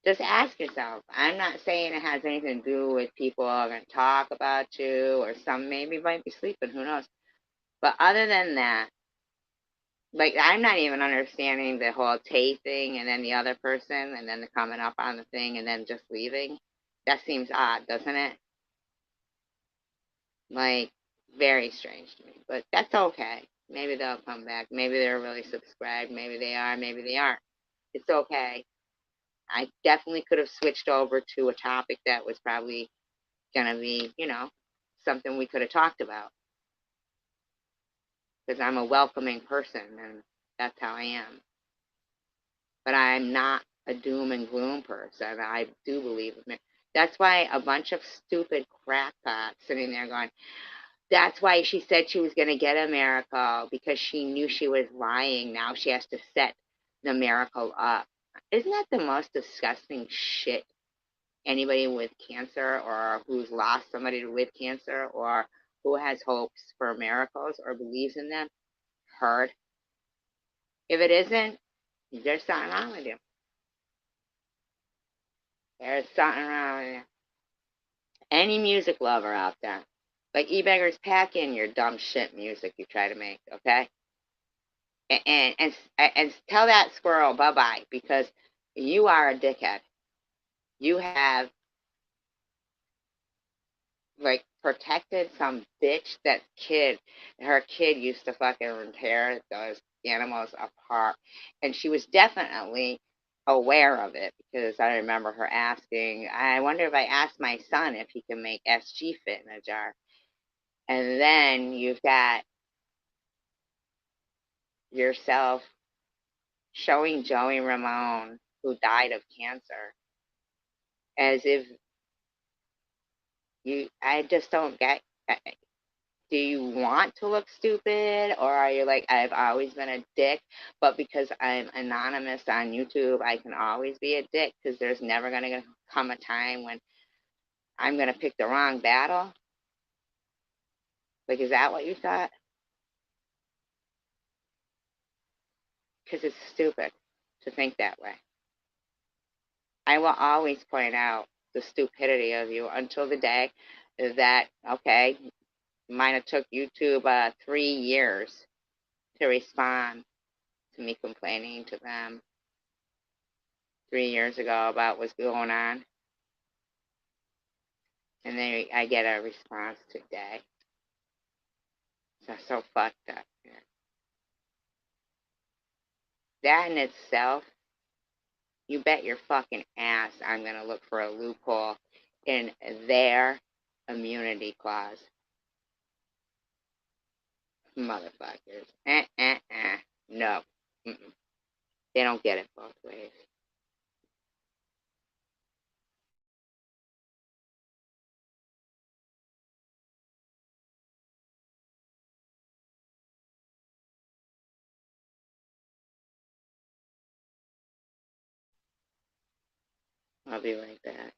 Speaker 1: Just ask yourself. I'm not saying it has anything to do with people are going to talk about you, or some maybe might be sleeping, who knows. But other than that, like, I'm not even understanding the whole Tay thing and then the other person and then the coming up on the thing and then just leaving. That seems odd, doesn't it? Like, very strange to me. But that's okay. Maybe they'll come back. Maybe they're really subscribed. Maybe they are. Maybe they aren't. It's okay. I definitely could have switched over to a topic that was probably going to be, something we could have talked about. Because I'm a welcoming person and that's how I am. But I'm not a doom and gloom person. I do believe in it. That's why a bunch of stupid crackpots sitting there going, that's why she said she was going to get a miracle, because she knew she was lying. Now she has to set the miracle up. Isn't that the most disgusting shit anybody with cancer or who's lost somebody with cancer or who has hopes for miracles or believes in them heard? If it isn't, there's something wrong with you. There's something wrong with you. Any music lover out there, like E-Beggars, pack in your dumb shit music you try to make, okay? And tell that squirrel bye-bye, because you are a dickhead. You have, like, protected some bitch her kid used to fucking tear those animals apart. And she was definitely aware of it, because I remember her asking, I wonder if I asked my son if he can make SG fit in a jar. And then you've got yourself showing Joey Ramone, who died of cancer, as if I just don't get. Do you want to look stupid, or are you like, I've always been a dick, but because I'm anonymous on YouTube, I can always be a dick because there's never going to come a time when I'm going to pick the wrong battle? Like, is that what you thought? because it's stupid to think that way. I will always point out the stupidity of you until the day that, okay, might have took YouTube 3 years to respond to me complaining to them 3 years ago about what's going on. And then I get a response today. So fucked up. That in itself, you bet your fucking ass I'm going to look for a loophole in their immunity clause. Motherfuckers. No. Mm-mm. They don't get it both ways. I'll be right back.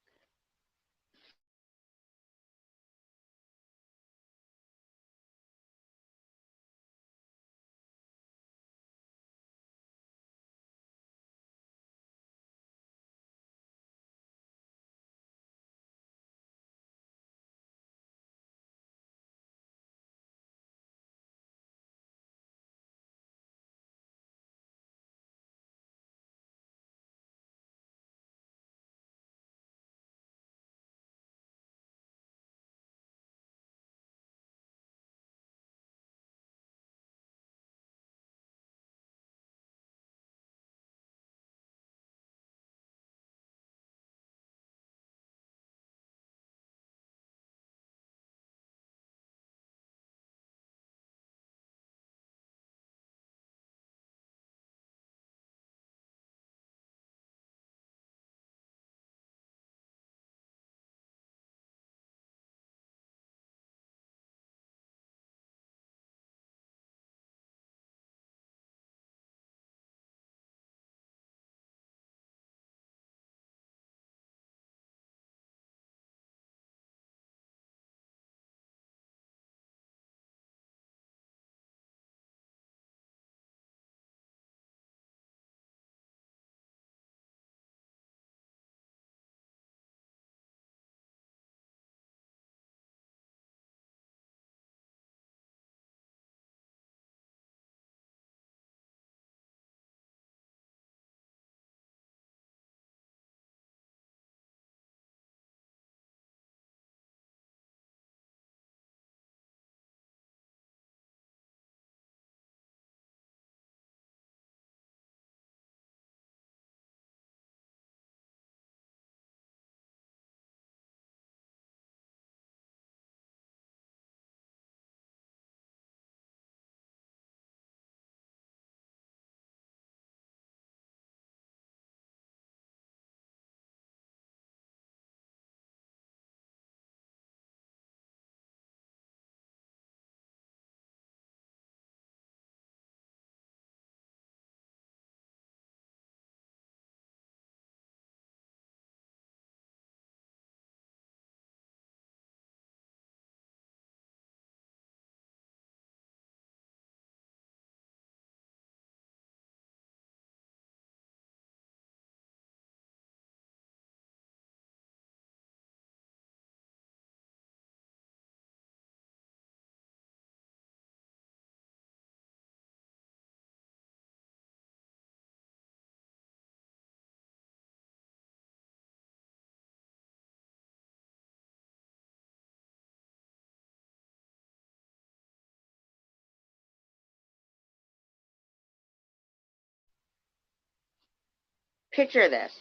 Speaker 1: Picture this.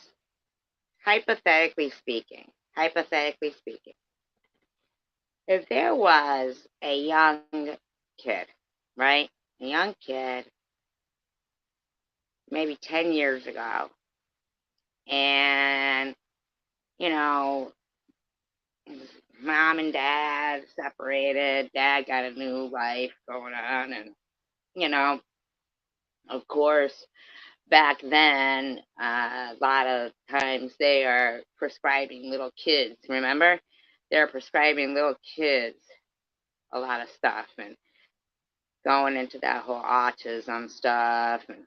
Speaker 1: Hypothetically speaking, if there was a young kid, right? A young kid, maybe 10 years ago, and, you know, mom and dad separated, dad got a new life going on, and, you know, of course, back then, a lot of times they are prescribing little kids, remember? They're prescribing little kids a lot of stuff and going into that whole autism stuff. And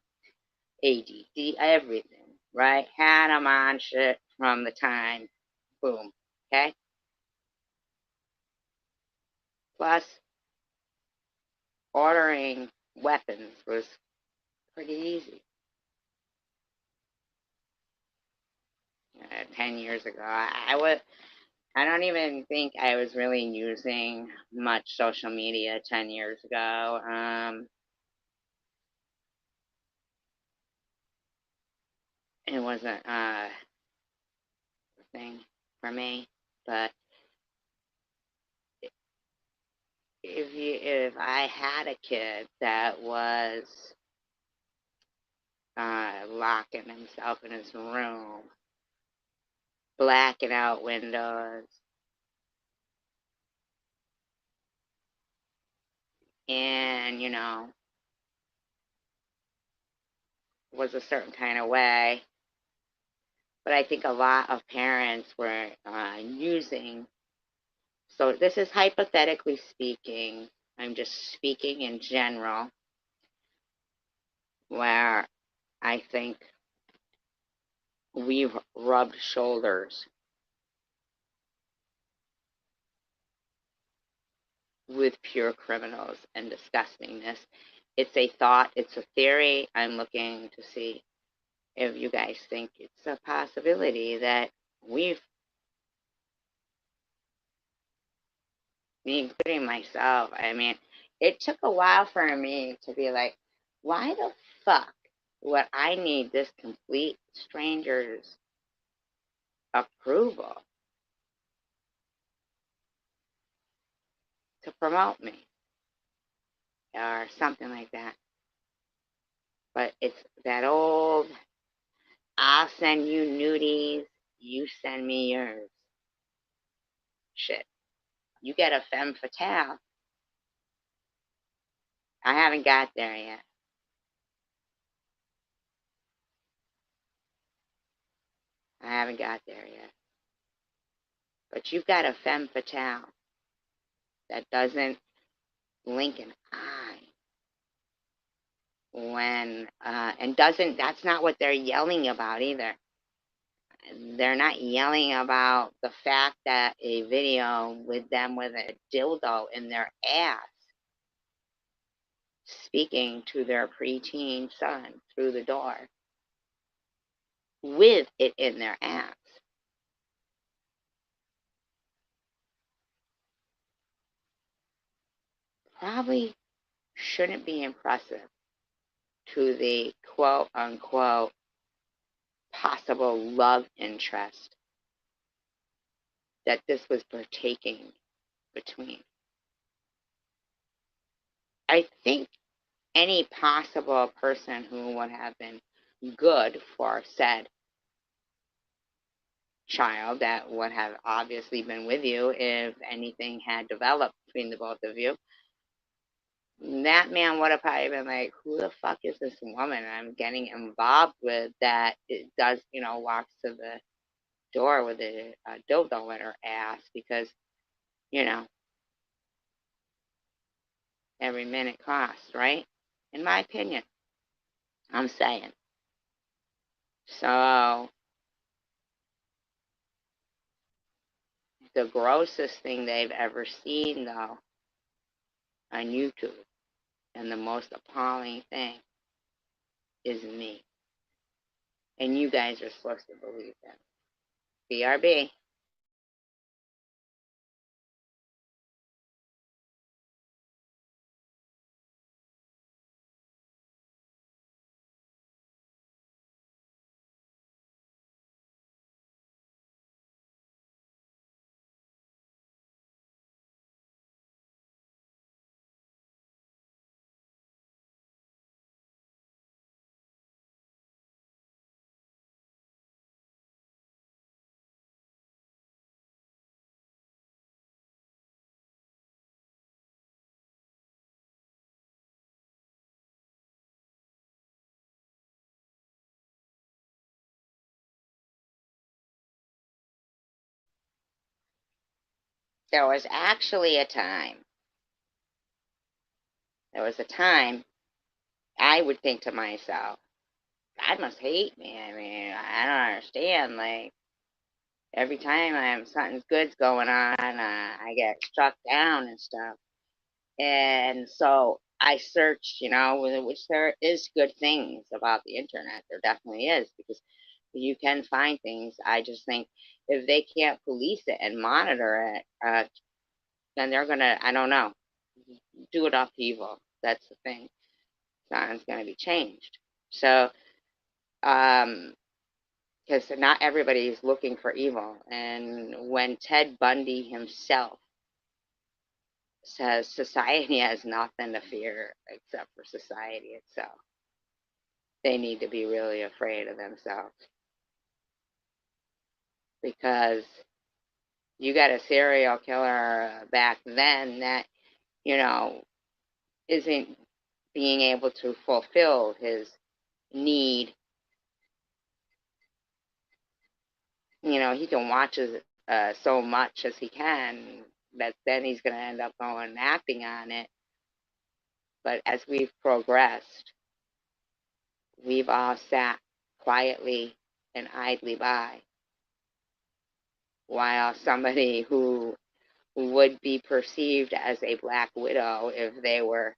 Speaker 1: ADD, everything, right? Had them on shit from the time, boom, okay? Plus, ordering weapons was pretty easy. 10 years ago, I don't even think I was really using much social media 10 years ago. It wasn't a thing for me, but if I had a kid that was locking himself in his room, blacking out windows, and was a certain kind of way, but I think a lot of parents were using. So this is hypothetically speaking. I'm just speaking in general, where I think we've rubbed shoulders with pure criminals and disgustingness. It's a thought, it's a theory. I'm looking to see if you guys think it's a possibility that we've, me including myself, I mean, it took a while for me to be like, why the fuck would I need this complete stranger's approval to promote me or something like that? But it's that old, I'll send you nudies, you send me yours shit. You get a femme fatale. I haven't got there yet. I haven't got there yet. But you've got a femme fatale that doesn't blink an eye when, and doesn't, that's not what they're yelling about either. They're not yelling about the fact that a video with them with a dildo in their ass speaking to their preteen son through the door with it in their ass. Probably shouldn't be impressive to the quote unquote possible love interest that this was partaking between. I think any possible person who would have been good for said child that would have obviously been with you if anything had developed between the both of you, that man would have probably been like, who the fuck is this woman I'm getting involved with that it does, walks to the door with a dildo in her ass because, you know, every minute costs, right? In my opinion, I'm saying. So, the grossest thing they've ever seen, though, on YouTube, and the most appalling thing is me. And you guys are supposed to believe that. BRB. There was actually a time, I would think to myself, God must hate me. I mean, I don't understand. Like, every time something good's going on, I get struck down and stuff. And so I searched, which there is good things about the internet. There definitely is, because you can find things. I just think if they can't police it and monitor it, then they're gonna, I don't know, do it off evil. That's the thing. Something's gonna be changed. So, because not everybody is looking for evil. And when Ted Bundy himself says society has nothing to fear except for society itself, they need to be really afraid of themselves, because you got a serial killer back then that, you know, isn't being able to fulfill his need. He can watch so much as he can, that then he's going to end up going and acting on it. But as we've progressed, we've all sat quietly and idly by while somebody who would be perceived as a black widow if they were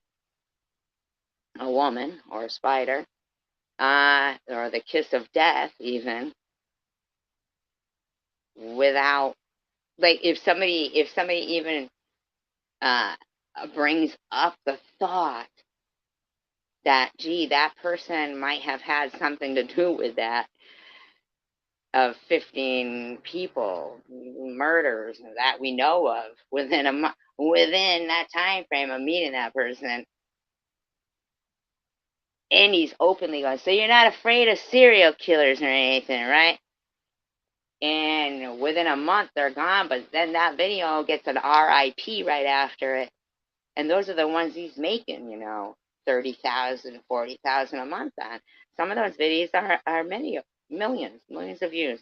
Speaker 1: a woman or a spider, or the kiss of death, even, without, like, if somebody even uh, brings up the thought that, gee, that person might have had something to do with that, of 15 people, murders that we know of within that time frame of meeting that person, and he's openly going, so you're not afraid of serial killers or anything, right? And within a month they're gone, but then that video gets an RIP right after it. And those are the ones he's making, 30,000, 40,000 a month on. Some of those videos are many millions of views.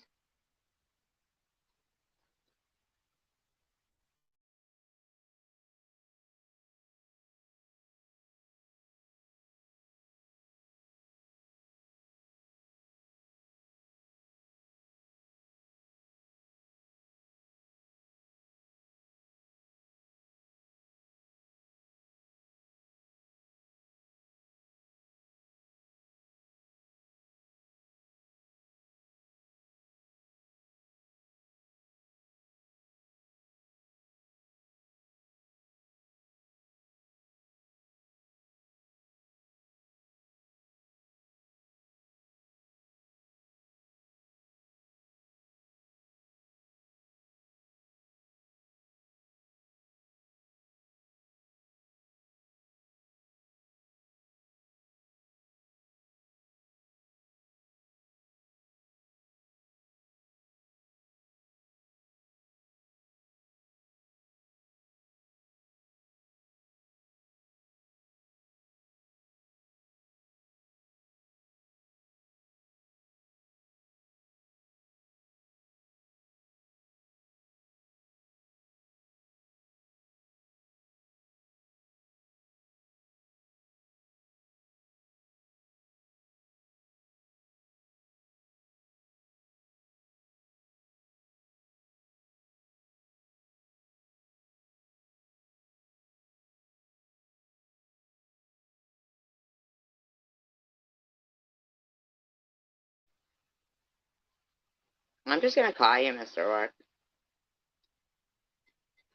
Speaker 1: I'm just going to call you Mr. Rourke.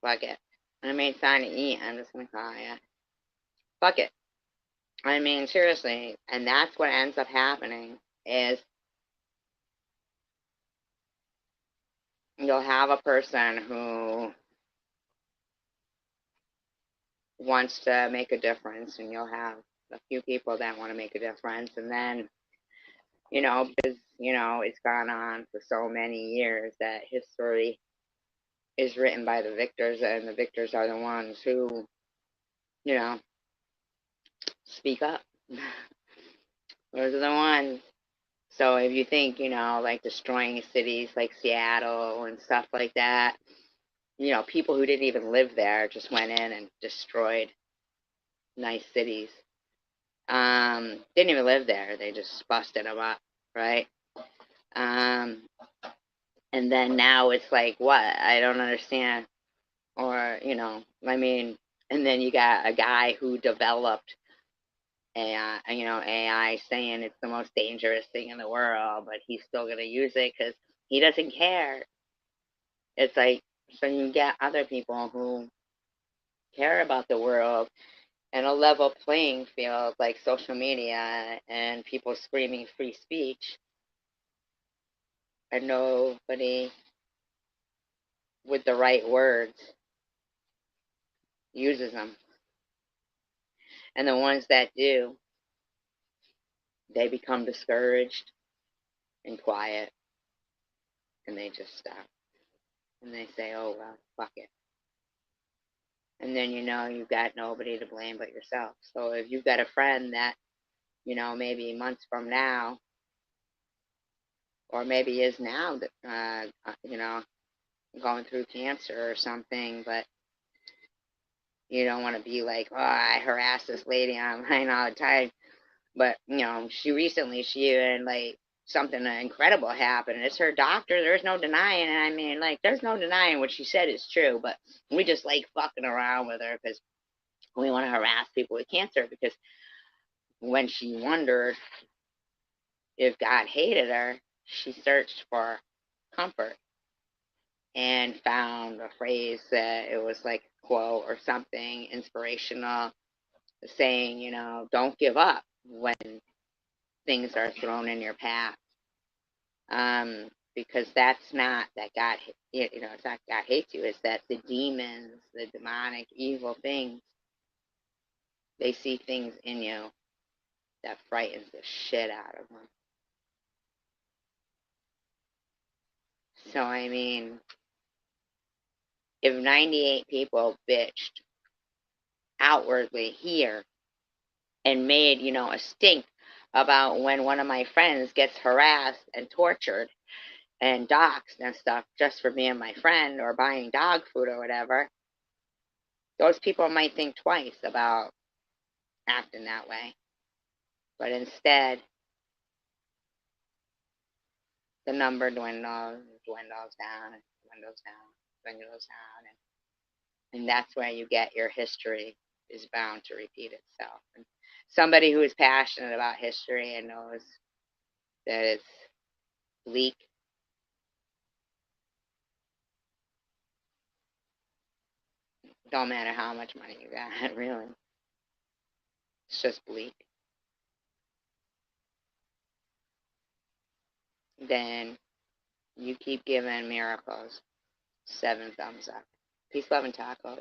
Speaker 1: Fuck it. I mean, it's time to eat. I'm just going to call you. Fuck it. I mean, seriously. And that's what ends up happening is you'll have a person who wants to make a difference, and you'll have a few people that want to make a difference. And then, because, it's gone on for so many years that history is written by the victors, and the victors are the ones who, you know, speak up. Those are the ones. So if you think, like destroying cities like Seattle and stuff like that, people who didn't even live there just went in and destroyed nice cities. Didn't even live there. They just busted them up, right? Um, and then now it's like, what? I don't understand. Or, I mean, and then you got a guy who developed AI saying it's the most dangerous thing in the world, but he's still going to use it because he doesn't care. It's like, so you get other people who care about the world and a level playing field like social media and people screaming free speech, and nobody with the right words uses them. And the ones that do, they become discouraged and quiet, and they just stop. And they say, oh, well, fuck it. And then you've got nobody to blame but yourself. So if you've got a friend that, maybe months from now, or maybe is now, going through cancer or something, but you don't want to be like, oh, I harass this lady online all the time. But, she even, like, something incredible happened. And it's her doctor. There's no denying it. I mean, like, there's no denying what she said is true. But we just like fucking around with her because we want to harass people with cancer. Because when she wondered if God hated her, she searched for comfort and found a phrase that it was like a quote or something inspirational saying, don't give up when things are thrown in your path. Because that's not that God, it's not God hates you. It's that the demons, the demonic, evil things, they see things in you that frightens the shit out of them. So, I mean, if 98 people bitched outwardly here and made, a stink about when one of my friends gets harassed and tortured and doxxed and stuff just for being my friend or buying dog food or whatever, those people might think twice about acting that way. But instead, the number dwindles down, and dwindles down, dwindles down, and that's where you get your history is bound to repeat itself. And somebody who is passionate about history and knows that it's bleak, don't matter how much money you got, really. It's just bleak. Then you keep giving miracles 7 thumbs up. Peace, love, and tacos.